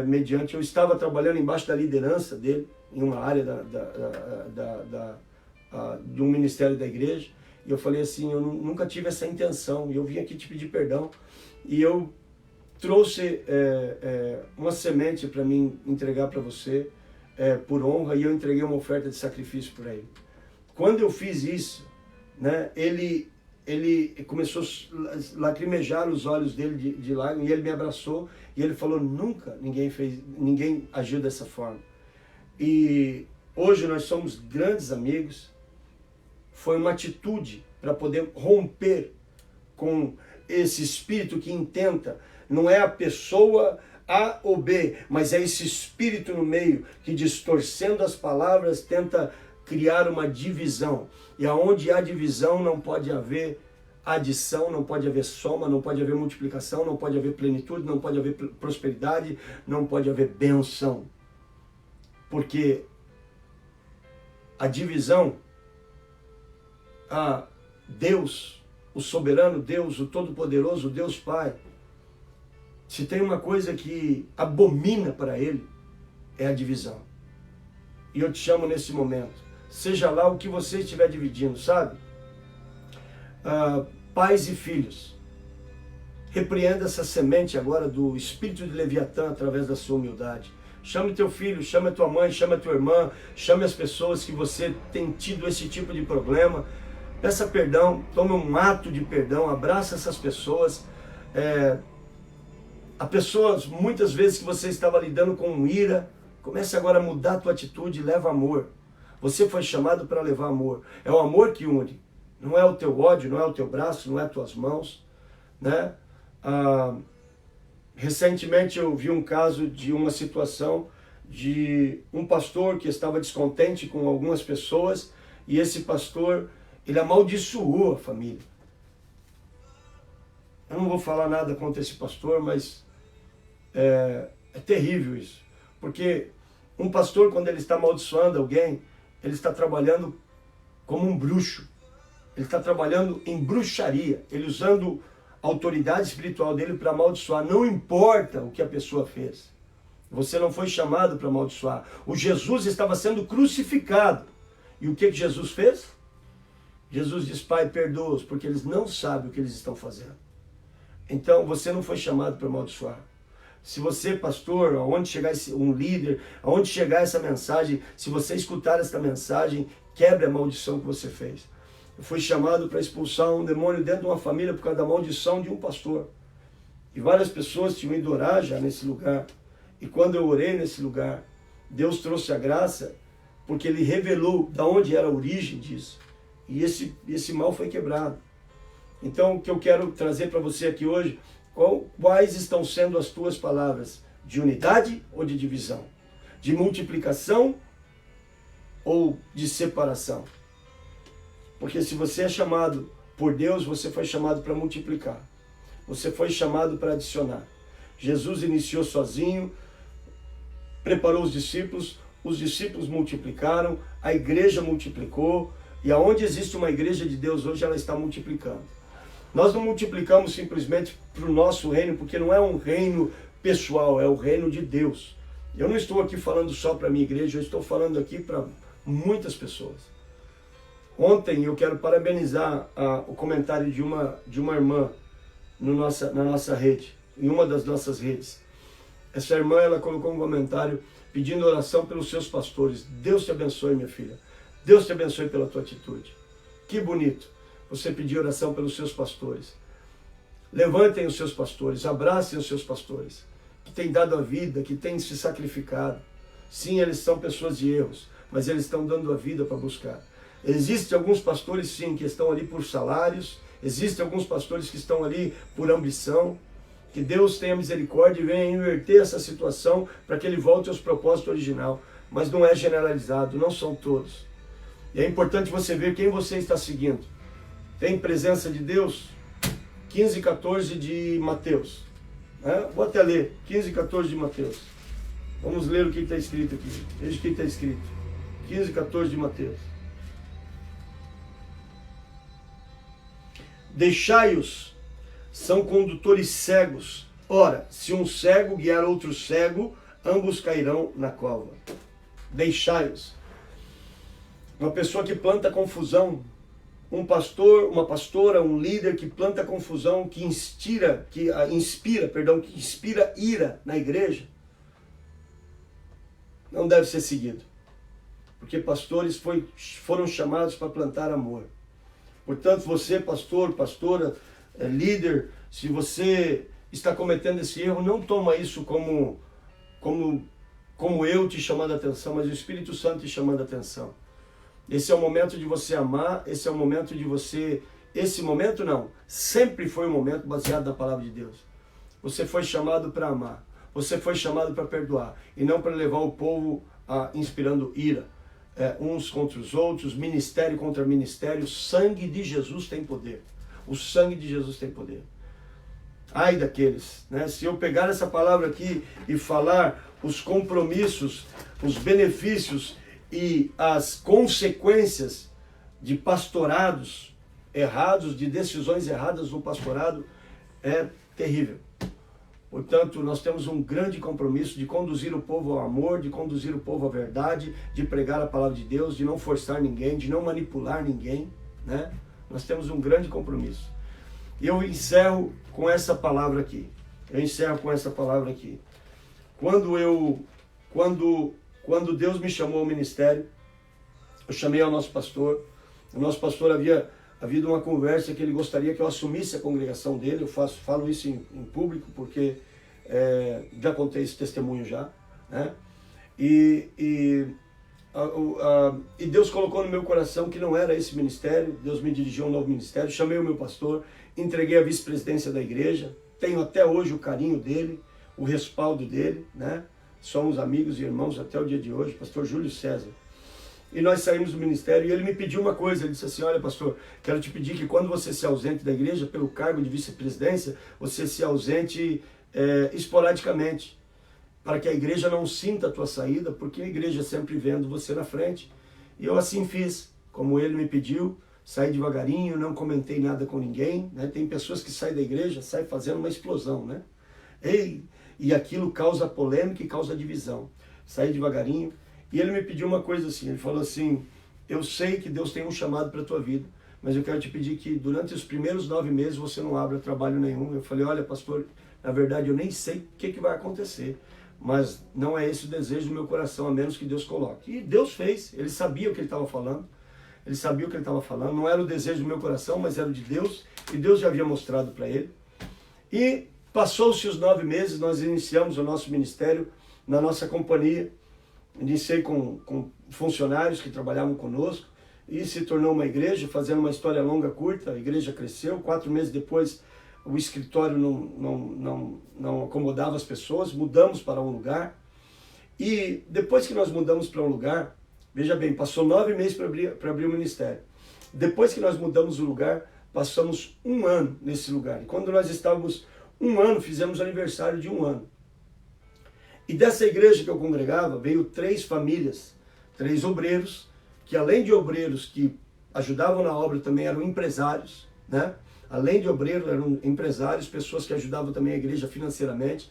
mediante, eu estava trabalhando embaixo da liderança dele, em uma área de um ministério da igreja, e eu falei assim, eu nunca tive essa intenção, e eu vim aqui te pedir perdão, e eu trouxe uma semente para mim entregar para você, por honra, e eu entreguei uma oferta de sacrifício para ele. Quando eu fiz isso, né, ele começou a lacrimejar os olhos dele de lágrimas, e ele me abraçou, e ele falou, nunca ninguém agiu dessa forma. E hoje nós somos grandes amigos. Foi uma atitude para poder romper com esse espírito que intenta, não é a pessoa A ou B, mas é esse espírito no meio que, distorcendo as palavras, tenta criar uma divisão. E aonde há divisão não pode haver adição, não pode haver soma, não pode haver multiplicação, não pode haver plenitude, não pode haver prosperidade, não pode haver bênção. Porque a divisão, a Deus, o soberano Deus, o todo-poderoso Deus Pai, se tem uma coisa que abomina para ele, é a divisão. E eu te chamo nesse momento, seja lá o que você estiver dividindo, sabe? Pais e filhos, repreenda essa semente agora do espírito de Leviatã através da sua humildade. Chame teu filho, chame a tua mãe, chame a tua irmã, chame as pessoas que você tem tido esse tipo de problema. Peça perdão, tome um ato de perdão, abraça essas pessoas. Há pessoas, muitas vezes, que você estava lidando com ira, comece agora a mudar a tua atitude e leva amor. Você foi chamado para levar amor. É o amor que une. Não é o teu ódio, não é o teu braço, não é as tuas mãos, né? Recentemente eu vi um caso de uma situação de um pastor que estava descontente com algumas pessoas, e esse pastor, ele amaldiçoou a família. Eu não vou falar nada contra esse pastor, mas é terrível isso. Porque um pastor, quando ele está amaldiçoando alguém, ele está trabalhando como um bruxo. Ele está trabalhando em bruxaria. Ele usando a autoridade espiritual dele para amaldiçoar. Não importa o que a pessoa fez. Você não foi chamado para amaldiçoar. O Jesus estava sendo crucificado. E o que Jesus fez? Jesus diz, Pai, perdoa-os, porque eles não sabem o que eles estão fazendo. Então, você não foi chamado para amaldiçoar. Se você, pastor, aonde chegar um líder, aonde chegar essa mensagem, se você escutar essa mensagem, quebre a maldição que você fez. Eu fui chamado para expulsar um demônio dentro de uma família por causa da maldição de um pastor. E várias pessoas tinham ido orar já nesse lugar. E quando eu orei nesse lugar, Deus trouxe a graça, porque Ele revelou de onde era a origem disso. E esse mal foi quebrado. Então, o que eu quero trazer para você aqui hoje, quais estão sendo as tuas palavras? De unidade ou de divisão? De multiplicação ou de separação? Porque se você é chamado por Deus, você foi chamado para multiplicar. Você foi chamado para adicionar. Jesus iniciou sozinho, preparou os discípulos multiplicaram, a igreja multiplicou, e aonde existe uma igreja de Deus hoje, ela está multiplicando. Nós não multiplicamos simplesmente para o nosso reino, porque não é um reino pessoal, é o reino de Deus. Eu não estou aqui falando só para a minha igreja, eu estou falando aqui para muitas pessoas. Ontem eu quero parabenizar o comentário de uma irmã na nossa rede, em uma das nossas redes. Essa irmã, ela colocou um comentário pedindo oração pelos seus pastores. Deus te abençoe, minha filha. Deus te abençoe pela tua atitude. Que bonito você pedir oração pelos seus pastores. Levantem os seus pastores, abracem os seus pastores, que têm dado a vida, que têm se sacrificado. Sim, eles são pessoas de erros, mas eles estão dando a vida para buscar. Existem alguns pastores, sim, que estão ali por salários. Existem alguns pastores que estão ali por ambição. Que Deus tenha misericórdia e venha inverter essa situação para que ele volte aos propósitos original. Mas não é generalizado, não são todos. E é importante você ver quem você está seguindo. Tem presença de Deus? 15 e 14 de Mateus. Vou até ler, 15 e 14 de Mateus. Vamos ler o que está escrito aqui. Veja o que está escrito. 15 e 14 de Mateus. Deixai-os, são condutores cegos. Ora, se um cego guiar outro cego, ambos cairão na cova. Deixai-os. Uma pessoa que planta confusão, um pastor, uma pastora, um líder que planta confusão, que inspira ira na igreja, não deve ser seguido. Porque pastores foram chamados para plantar amor. Portanto, você, pastor, pastora, líder, se você está cometendo esse erro, não toma isso como eu te chamando a atenção, mas o Espírito Santo te chamando a atenção. Esse é o momento de você amar, esse é o momento de você... Esse momento não, sempre foi um momento baseado na palavra de Deus. Você foi chamado para amar, você foi chamado para perdoar, e não para levar o povo inspirando ira. Uns contra os outros, ministério contra ministério. O sangue de Jesus tem poder. O sangue de Jesus tem poder. Ai daqueles, né? Se eu pegar essa palavra aqui e falar os compromissos, os benefícios e as consequências de pastorados errados, de decisões erradas no pastorado, é terrível. Portanto, nós temos um grande compromisso de conduzir o povo ao amor, de conduzir o povo à verdade, de pregar a palavra de Deus, de não forçar ninguém, de não manipular ninguém, né? Nós temos um grande compromisso. E eu encerro com essa palavra aqui. Quando Deus me chamou ao ministério, eu chamei ao nosso pastor. O nosso pastor havia havido uma conversa que ele gostaria que eu assumisse a congregação dele. Eu falo isso em público porque já contei esse testemunho já, né? E Deus colocou no meu coração que não era esse ministério. Deus me dirigiu a um novo ministério. Chamei o meu pastor, entreguei a vice-presidência da igreja. Tenho até hoje o carinho dele, o respaldo dele, né? Somos amigos e irmãos até o dia de hoje, pastor Júlio César. E nós saímos do ministério e ele me pediu uma coisa. Ele disse assim: olha, pastor, quero te pedir que quando você se ausente da igreja pelo cargo de vice-presidência, você se ausente esporadicamente, para que a igreja não sinta a tua saída, porque a igreja sempre vendo você na frente. E eu assim fiz, como ele me pediu, saí devagarinho, não comentei nada com ninguém, né? Tem pessoas que saem da igreja, saem fazendo uma explosão, né? E aquilo causa polêmica e causa divisão. Saí devagarinho. E ele me pediu uma coisa assim, ele falou assim: eu sei que Deus tem um chamado para a tua vida, mas eu quero te pedir que durante os primeiros 9 meses você não abra trabalho nenhum. Eu falei: olha, pastor, na verdade eu nem sei o que vai acontecer, mas não é esse o desejo do meu coração, a menos que Deus coloque. E Deus fez, ele sabia o que ele estava falando, não era o desejo do meu coração, mas era o de Deus, e Deus já havia mostrado para ele. E passou-se os 9 meses, nós iniciamos o nosso ministério na nossa companhia. Iniciei com funcionários que trabalhavam conosco e se tornou uma igreja. Fazendo uma história longa, curta, a igreja cresceu. 4 meses depois, o escritório não acomodava as pessoas, mudamos para um lugar. E depois que nós mudamos para um lugar, veja bem, passou 9 meses para abrir o ministério. Depois que nós mudamos o lugar, passamos 1 ano nesse lugar. E quando nós estávamos 1 ano, fizemos aniversário de 1 ano. E dessa igreja que eu congregava, veio 3 famílias, 3 obreiros, que além de obreiros que ajudavam na obra, também eram empresários, né? Além de obreiros, eram empresários, pessoas que ajudavam também a igreja financeiramente.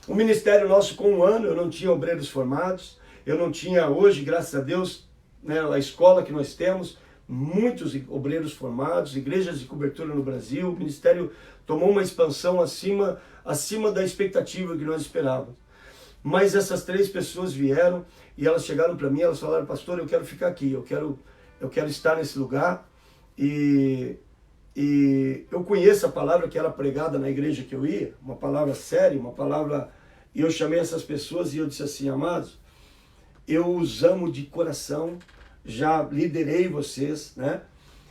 O ministério nosso, com 1 ano, eu não tinha obreiros formados, eu não tinha hoje, graças a Deus, né, a escola que nós temos, muitos obreiros formados, igrejas de cobertura no Brasil. O ministério tomou uma expansão acima da expectativa que nós esperávamos. Mas essas 3 pessoas vieram e elas chegaram para mim, elas falaram: pastor, eu quero ficar aqui, eu quero estar nesse lugar. E eu conheço a palavra que era pregada na igreja que eu ia, uma palavra séria, uma palavra... E eu chamei essas pessoas e eu disse assim: amados, eu os amo de coração, já liderei vocês, né?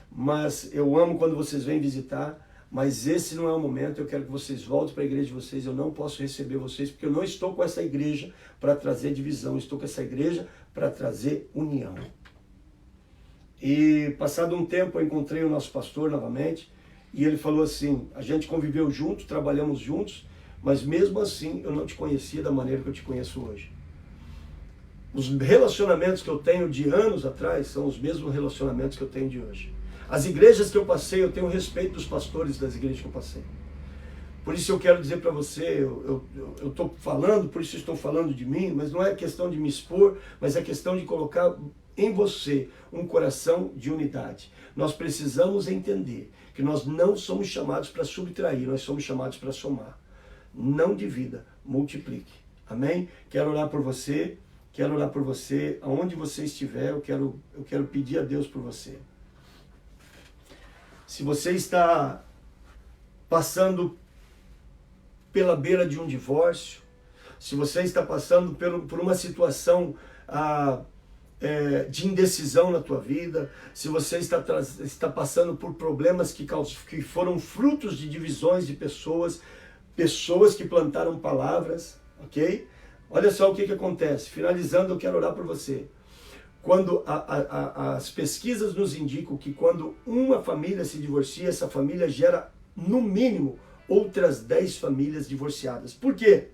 Mas eu amo quando vocês vêm visitar. Mas esse não é o momento, eu quero que vocês voltem para a igreja de vocês. Eu não posso receber vocês, porque eu não estou com essa igreja para trazer divisão, eu estou com essa igreja para trazer união. E passado um tempo eu encontrei o nosso pastor novamente, e ele falou assim: a gente conviveu junto, trabalhamos juntos, mas mesmo assim eu não te conhecia da maneira que eu te conheço hoje. Os relacionamentos que eu tenho de anos atrás são os mesmos relacionamentos que eu tenho de hoje. As igrejas que eu passei, eu tenho respeito dos pastores das igrejas que eu passei. Por isso eu quero dizer para você, eu estou falando, por isso estou falando de mim, mas não é questão de me expor, mas é questão de colocar em você um coração de unidade. Nós precisamos entender que nós não somos chamados para subtrair, nós somos chamados para somar. Não divida, multiplique. Amém? Quero orar por você quero orar por você, aonde você estiver, eu quero pedir a Deus por você. Se você está passando pela beira de um divórcio, se você está passando por uma situação de indecisão na tua vida, se você está passando por problemas que foram frutos de divisões de pessoas que plantaram palavras, ok? Olha só o que acontece. Finalizando, eu quero orar por você. Quando as pesquisas nos indicam que quando uma família se divorcia, essa família gera, no mínimo, outras 10 famílias divorciadas. Por quê?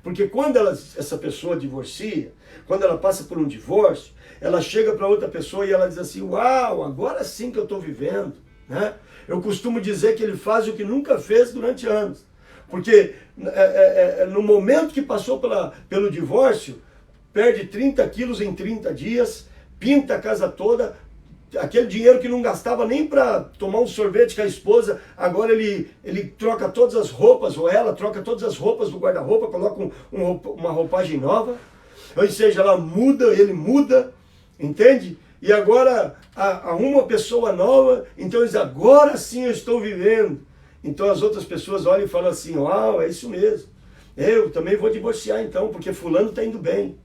Porque quando essa pessoa divorcia, quando ela passa por um divórcio, ela chega para outra pessoa e ela diz assim, uau, agora sim que eu estou vivendo. Né? Eu costumo dizer que ele faz o que nunca fez durante anos. Porque no momento que passou pelo divórcio, perde 30 quilos em 30 dias, pinta a casa toda, aquele dinheiro que não gastava nem para tomar um sorvete com a esposa, agora ele troca todas as roupas, ou ela troca todas as roupas do guarda-roupa, coloca uma roupagem nova, ou seja, ele muda, entende? E agora arruma uma pessoa nova, então eles, agora sim eu estou vivendo. Então as outras pessoas olham e falam assim, uau, é isso mesmo, eu também vou divorciar então, porque fulano está indo bem.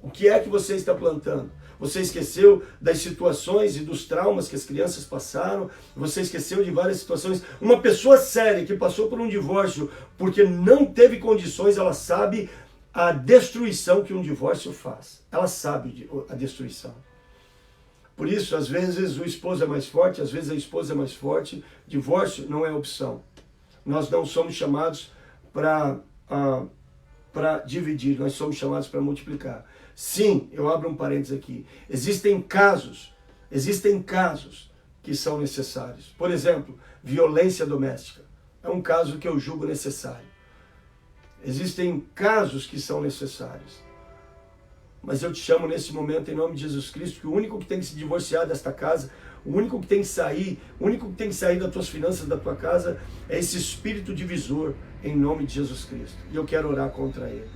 O que é que você está plantando? Você esqueceu das situações e dos traumas que as crianças passaram, você esqueceu de várias situações. Uma pessoa séria que passou por um divórcio porque não teve condições, ela sabe a destruição que um divórcio faz. Ela sabe a destruição. Por isso, às vezes o esposo é mais forte, às vezes a esposa é mais forte. Divórcio não é opção. Nós não somos chamados para dividir, nós somos chamados para multiplicar. Sim, eu abro um parênteses aqui. Existem casos que são necessários. Por exemplo, violência doméstica. É um caso que eu julgo necessário. Existem casos que são necessários. Mas eu te chamo nesse momento, em nome de Jesus Cristo, que o único que tem que se divorciar desta casa, o único que tem que sair das tuas finanças, da tua casa, é esse espírito divisor, em nome de Jesus Cristo. E eu quero orar contra ele.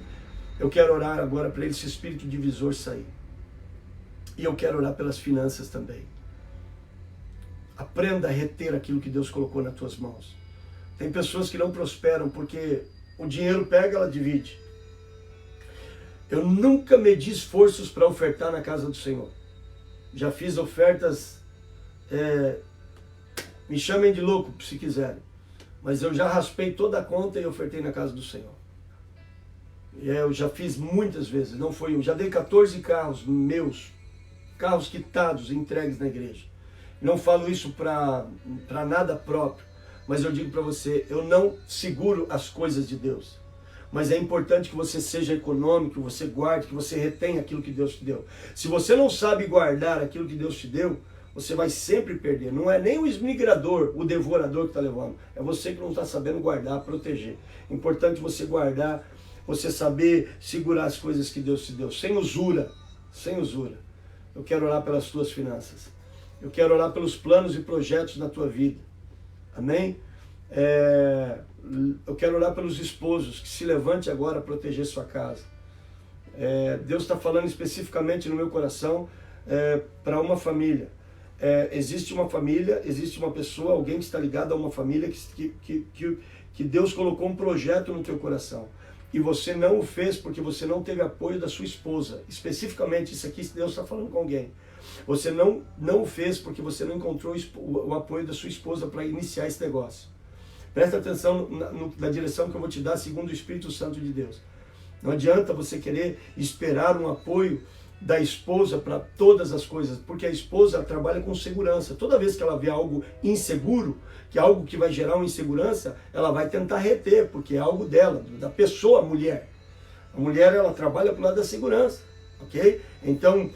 Eu quero orar agora para esse espírito divisor sair. E eu quero orar pelas finanças também. Aprenda a reter aquilo que Deus colocou nas tuas mãos. Tem pessoas que não prosperam porque o dinheiro pega, ela divide. Eu nunca medi esforços para ofertar na casa do Senhor. Já fiz ofertas, me chamem de louco se quiserem, mas eu já raspei toda a conta e ofertei na casa do Senhor. Eu já fiz muitas vezes, não foi um. Já dei 14 carros meus, carros quitados, entregues na igreja. Não falo isso para nada próprio, mas eu digo para você, eu não seguro as coisas de Deus. Mas é importante que você seja econômico, que você guarde, que você retenha aquilo que Deus te deu. Se você não sabe guardar aquilo que Deus te deu, você vai sempre perder. Não é nem o esmigrador, o devorador que está levando. É você que não está sabendo guardar, proteger. É importante você guardar, você saber segurar as coisas que Deus te deu, sem usura, sem usura. Eu quero orar pelas tuas finanças. Eu quero orar pelos planos e projetos na tua vida. Amém? Eu quero orar pelos esposos, que se levante agora a proteger sua casa. Deus está falando especificamente no meu coração para uma família. Existe uma família, existe uma pessoa, alguém que está ligado a uma família que Deus colocou um projeto no teu coração. E você não o fez porque você não teve apoio da sua esposa. Especificamente, isso aqui Deus está falando com alguém. Você não o fez porque você não encontrou o apoio da sua esposa para iniciar esse negócio. Presta atenção na direção que eu vou te dar segundo o Espírito Santo de Deus. Não adianta você querer esperar um apoio da esposa para todas as coisas, porque a esposa trabalha com segurança. Toda vez que ela vê algo inseguro, que é algo que vai gerar uma insegurança, ela vai tentar reter, porque é algo dela, da pessoa, a mulher. A mulher, ela trabalha para o lado da segurança, ok? Então,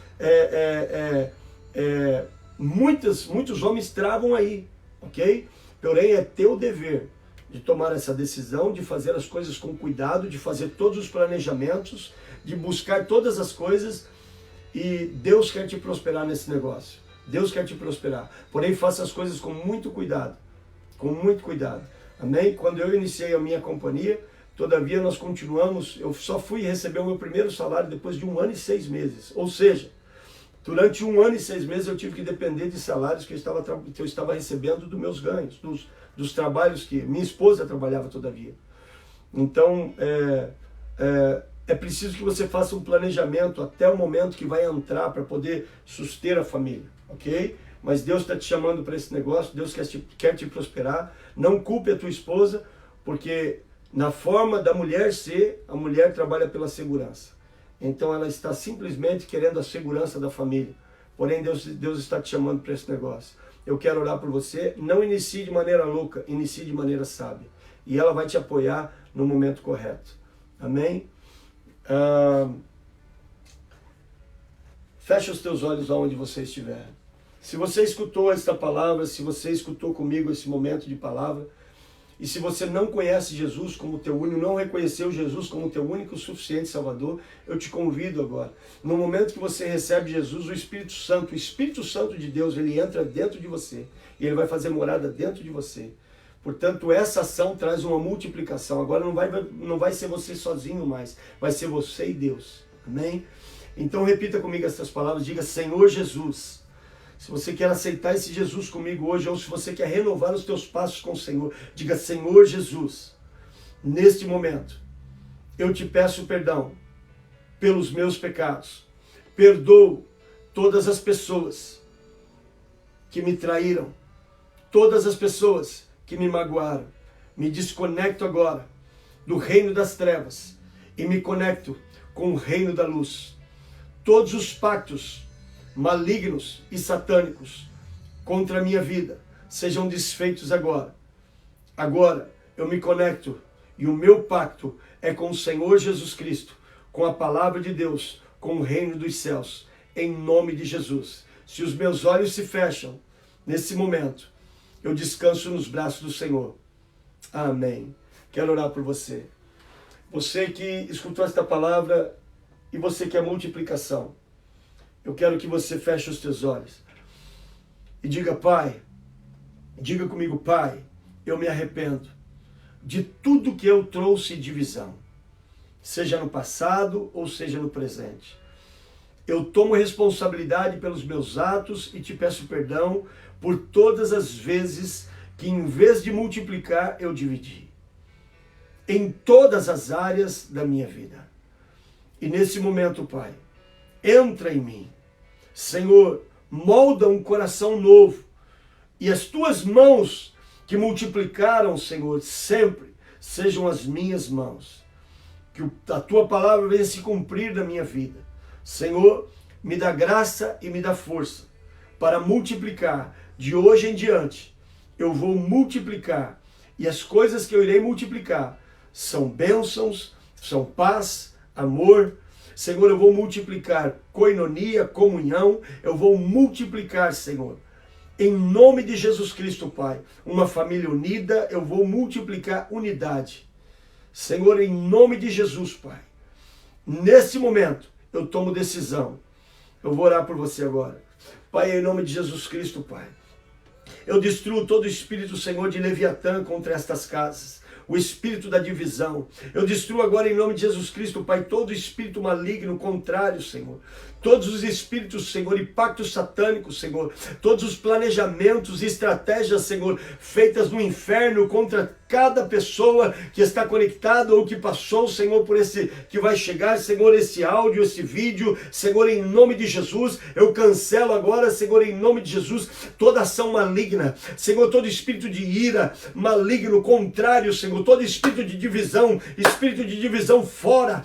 muitos homens travam aí, ok? Porém, é teu dever de tomar essa decisão, de fazer as coisas com cuidado, de fazer todos os planejamentos, de buscar todas as coisas. E Deus quer te prosperar nesse negócio. Deus quer te prosperar. Porém, faça as coisas com muito cuidado. Com muito cuidado. Amém? Quando eu iniciei a minha companhia, Todavia nós continuamos, eu só fui receber o meu primeiro salário depois de 1 ano e 6 meses. Ou seja, durante 1 ano e 6 meses eu tive que depender de salários que eu estava recebendo dos meus ganhos, dos trabalhos que minha esposa trabalhava todavia. Então, é preciso que você faça um planejamento até o momento que vai entrar para poder suster a família, ok? Mas Deus está te chamando para esse negócio, Deus quer te prosperar. Não culpe a tua esposa, porque na forma da mulher ser, a mulher trabalha pela segurança. Então ela está simplesmente querendo a segurança da família. Porém, Deus está te chamando para esse negócio. Eu quero orar por você. Não inicie de maneira louca, inicie de maneira sábia. E ela vai te apoiar no momento correto. Amém? Feche os teus olhos aonde você estiver. Se você escutou esta palavra, se você escutou comigo esse momento de palavra, e se você não conhece Jesus como teu único, não reconheceu Jesus como teu único e suficiente Salvador, eu te convido agora. No momento que você recebe Jesus, o Espírito Santo de Deus, ele entra dentro de você. E ele vai fazer morada dentro de você. Portanto, essa ação traz uma multiplicação. Agora não vai ser você sozinho mais. Vai ser você e Deus. Amém? Então repita comigo essas palavras. Diga: Senhor Jesus. Se você quer aceitar esse Jesus comigo hoje, ou se você quer renovar os teus passos com o Senhor, diga: Senhor Jesus, neste momento, eu te peço perdão pelos meus pecados. Perdoo todas as pessoas que me traíram, todas as pessoas que me magoaram. Me desconecto agora do reino das trevas e me conecto com o reino da luz. Todos os pactos malignos e satânicos contra a minha vida sejam desfeitos agora. Agora eu me conecto e o meu pacto é com o Senhor Jesus Cristo, com a palavra de Deus, com o reino dos céus, em nome de Jesus. Se os meus olhos se fecham nesse momento, eu descanso nos braços do Senhor. Amém. Quero orar por você. Você que escutou esta palavra e você quer multiplicação, eu quero que você feche os teus olhos e diga: Pai, diga comigo: Pai, eu me arrependo de tudo que eu trouxe divisão, seja no passado ou seja no presente. Eu tomo responsabilidade pelos meus atos e te peço perdão por todas as vezes que, em vez de multiplicar, eu dividi. Em todas as áreas da minha vida. E nesse momento, Pai, entra em mim. Senhor, molda um coração novo. E as tuas mãos que multiplicaram, Senhor, sempre sejam as minhas mãos. Que a tua palavra venha se cumprir na minha vida. Senhor, me dá graça e me dá força para multiplicar. De hoje em diante, eu vou multiplicar. E as coisas que eu irei multiplicar são bênçãos, são paz, amor. Senhor, eu vou multiplicar coinonia, comunhão. Eu vou multiplicar, Senhor, em nome de Jesus Cristo, Pai, uma família unida. Eu vou multiplicar unidade. Senhor, em nome de Jesus, Pai, nesse momento, eu tomo decisão. Eu vou orar por você agora. Pai, em nome de Jesus Cristo, Pai, eu destruo todo o espírito, Senhor, de Leviatã contra estas casas. O espírito da divisão. Eu destruo agora em nome de Jesus Cristo, Pai, todo espírito maligno, contrário, Senhor. Todos os espíritos, Senhor, e pactos satânicos, Senhor. Todos os planejamentos e estratégias, Senhor, feitas no inferno contra cada pessoa que está conectada ou que passou, Senhor, por esse, que vai chegar, Senhor, esse áudio, esse vídeo, Senhor, em nome de Jesus, eu cancelo agora, Senhor, em nome de Jesus, toda ação maligna, Senhor, todo espírito de ira maligno, contrário, Senhor, todo espírito de divisão fora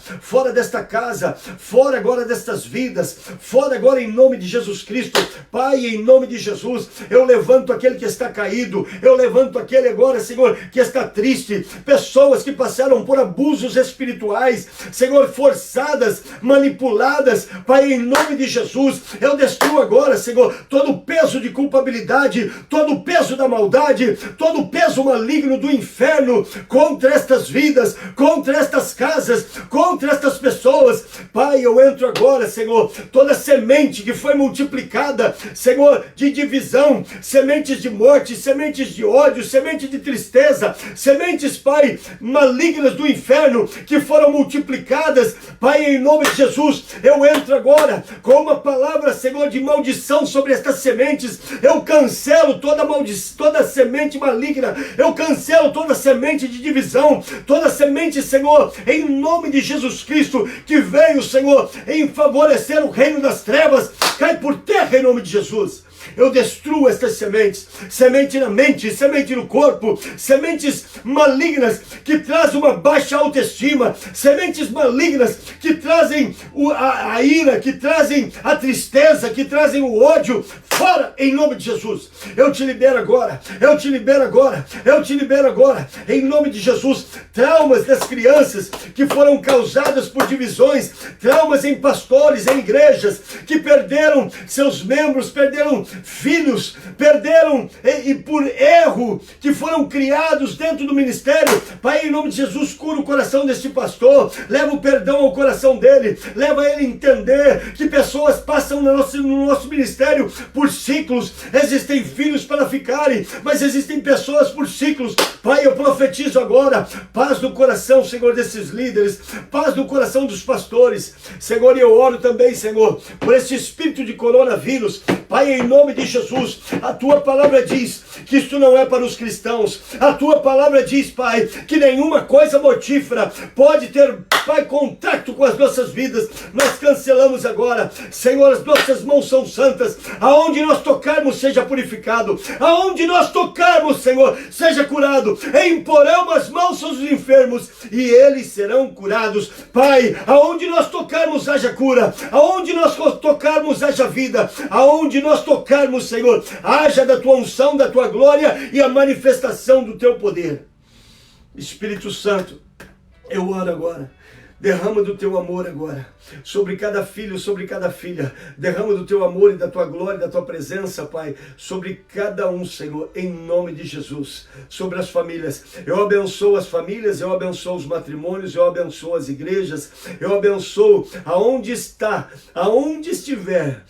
desta casa, fora agora destas vidas, fora agora em nome de Jesus Cristo. Pai, em nome de Jesus, eu levanto aquele que está caído, eu levanto aquele agora, Senhor, que está triste, pessoas que passaram por abusos espirituais, Senhor, forçadas, manipuladas. Pai, em nome de Jesus, eu destruo agora, Senhor, todo o peso de culpabilidade, todo o peso da maldade, todo o peso maligno do inferno contra estas vidas, contra estas casas, contra estas pessoas. Pai, eu entro agora, Senhor, toda semente que foi multiplicada, Senhor, de divisão, sementes de morte, sementes de ódio, semente de tristeza, sementes, Pai, malignas do inferno, que foram multiplicadas, Pai, em nome de Jesus. Eu entro agora com uma palavra, Senhor, de maldição sobre estas sementes. Eu cancelo toda maldição, toda semente maligna, eu cancelo toda semente de divisão, toda semente, Senhor, em nome de Jesus Cristo, que veio, Senhor, em favorecer o reino das trevas, cai por terra em nome de Jesus. Eu destruo estas sementes, semente na mente, semente no corpo, sementes malignas que trazem uma baixa autoestima, sementes malignas que trazem a ira, que trazem a tristeza, que trazem o ódio, fora em nome de Jesus. Eu te libero agora, eu te libero agora, eu te libero agora, em nome de Jesus. Traumas das crianças que foram causadas por divisões, traumas em pastores, em igrejas, que perderam seus membros, perderam filhos, perderam e por erro, que foram criados dentro do ministério. Pai, em nome de Jesus, cura o coração deste pastor, leva o perdão ao coração dele, leva ele a entender que pessoas passam no nosso ministério por ciclos. Existem filhos para ficarem, mas existem pessoas por ciclos. Pai, eu profetizo agora paz no coração, Senhor, desses líderes, paz no coração dos pastores, Senhor. E eu oro também, Senhor, por esse espírito de coronavírus. Pai, em nome de Jesus, a tua palavra diz que isto não é para os cristãos. A tua palavra diz, Pai, que nenhuma coisa mortífera pode ter, Pai, contato com as nossas vidas. Nós cancelamos agora, Senhor, as nossas mãos são santas. Aonde nós tocarmos, seja purificado. Aonde nós tocarmos, Senhor, seja curado. Imporão as mãos aos enfermos e eles serão curados. Pai, aonde nós tocarmos, haja cura. Aonde nós tocarmos, haja vida. Aonde nós tocarmos, Senhor, haja da tua unção, da tua glória e a manifestação do teu poder. Espírito Santo, eu oro agora. Derrama do teu amor agora, sobre cada filho, sobre cada filha. Derrama do teu amor e da tua glória, da tua presença, Pai, sobre cada um, Senhor, em nome de Jesus. Sobre as famílias, eu abençoo as famílias, eu abençoo os matrimônios, eu abençoo as igrejas, eu abençoo aonde está, aonde estiver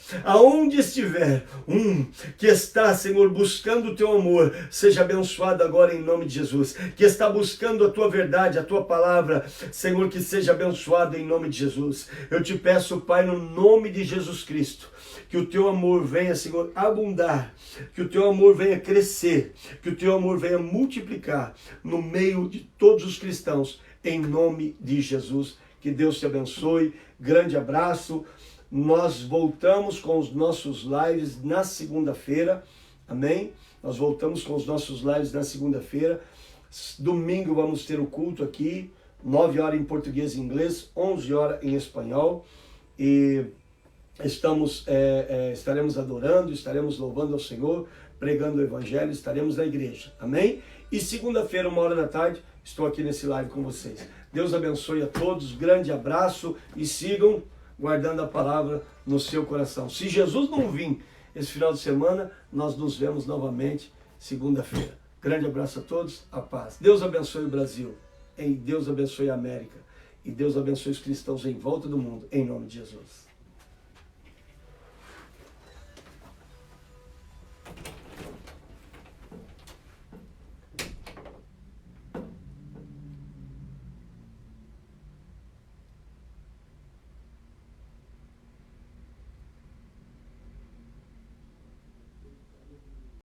um que está, Senhor, buscando o teu amor, seja abençoado agora em nome de Jesus. Que está buscando a tua verdade, a tua palavra, Senhor, que seja abençoado em nome de Jesus. Eu te peço, Pai, no nome de Jesus Cristo, que o teu amor venha, Senhor, abundar, que o teu amor venha crescer, que o teu amor venha multiplicar no meio de todos os cristãos, em nome de Jesus. Que Deus te abençoe. Grande abraço. Nós voltamos com os nossos lives na segunda-feira, amém? Nós voltamos com os nossos lives na segunda-feira. Domingo vamos ter o culto aqui, 9 horas em português e inglês, 11 horas em espanhol, e estaremos adorando, estaremos louvando ao Senhor, pregando o Evangelho, estaremos na igreja, amém? E segunda-feira, 1 hora da tarde, estou aqui nesse live com vocês. Deus abençoe a todos, grande abraço e sigam guardando a palavra no seu coração. Se Jesus não vir esse final de semana, nós nos vemos novamente segunda-feira. Grande abraço a todos, a paz. Deus abençoe o Brasil. E Deus abençoe a América. E Deus abençoe os cristãos em volta do mundo. Em nome de Jesus.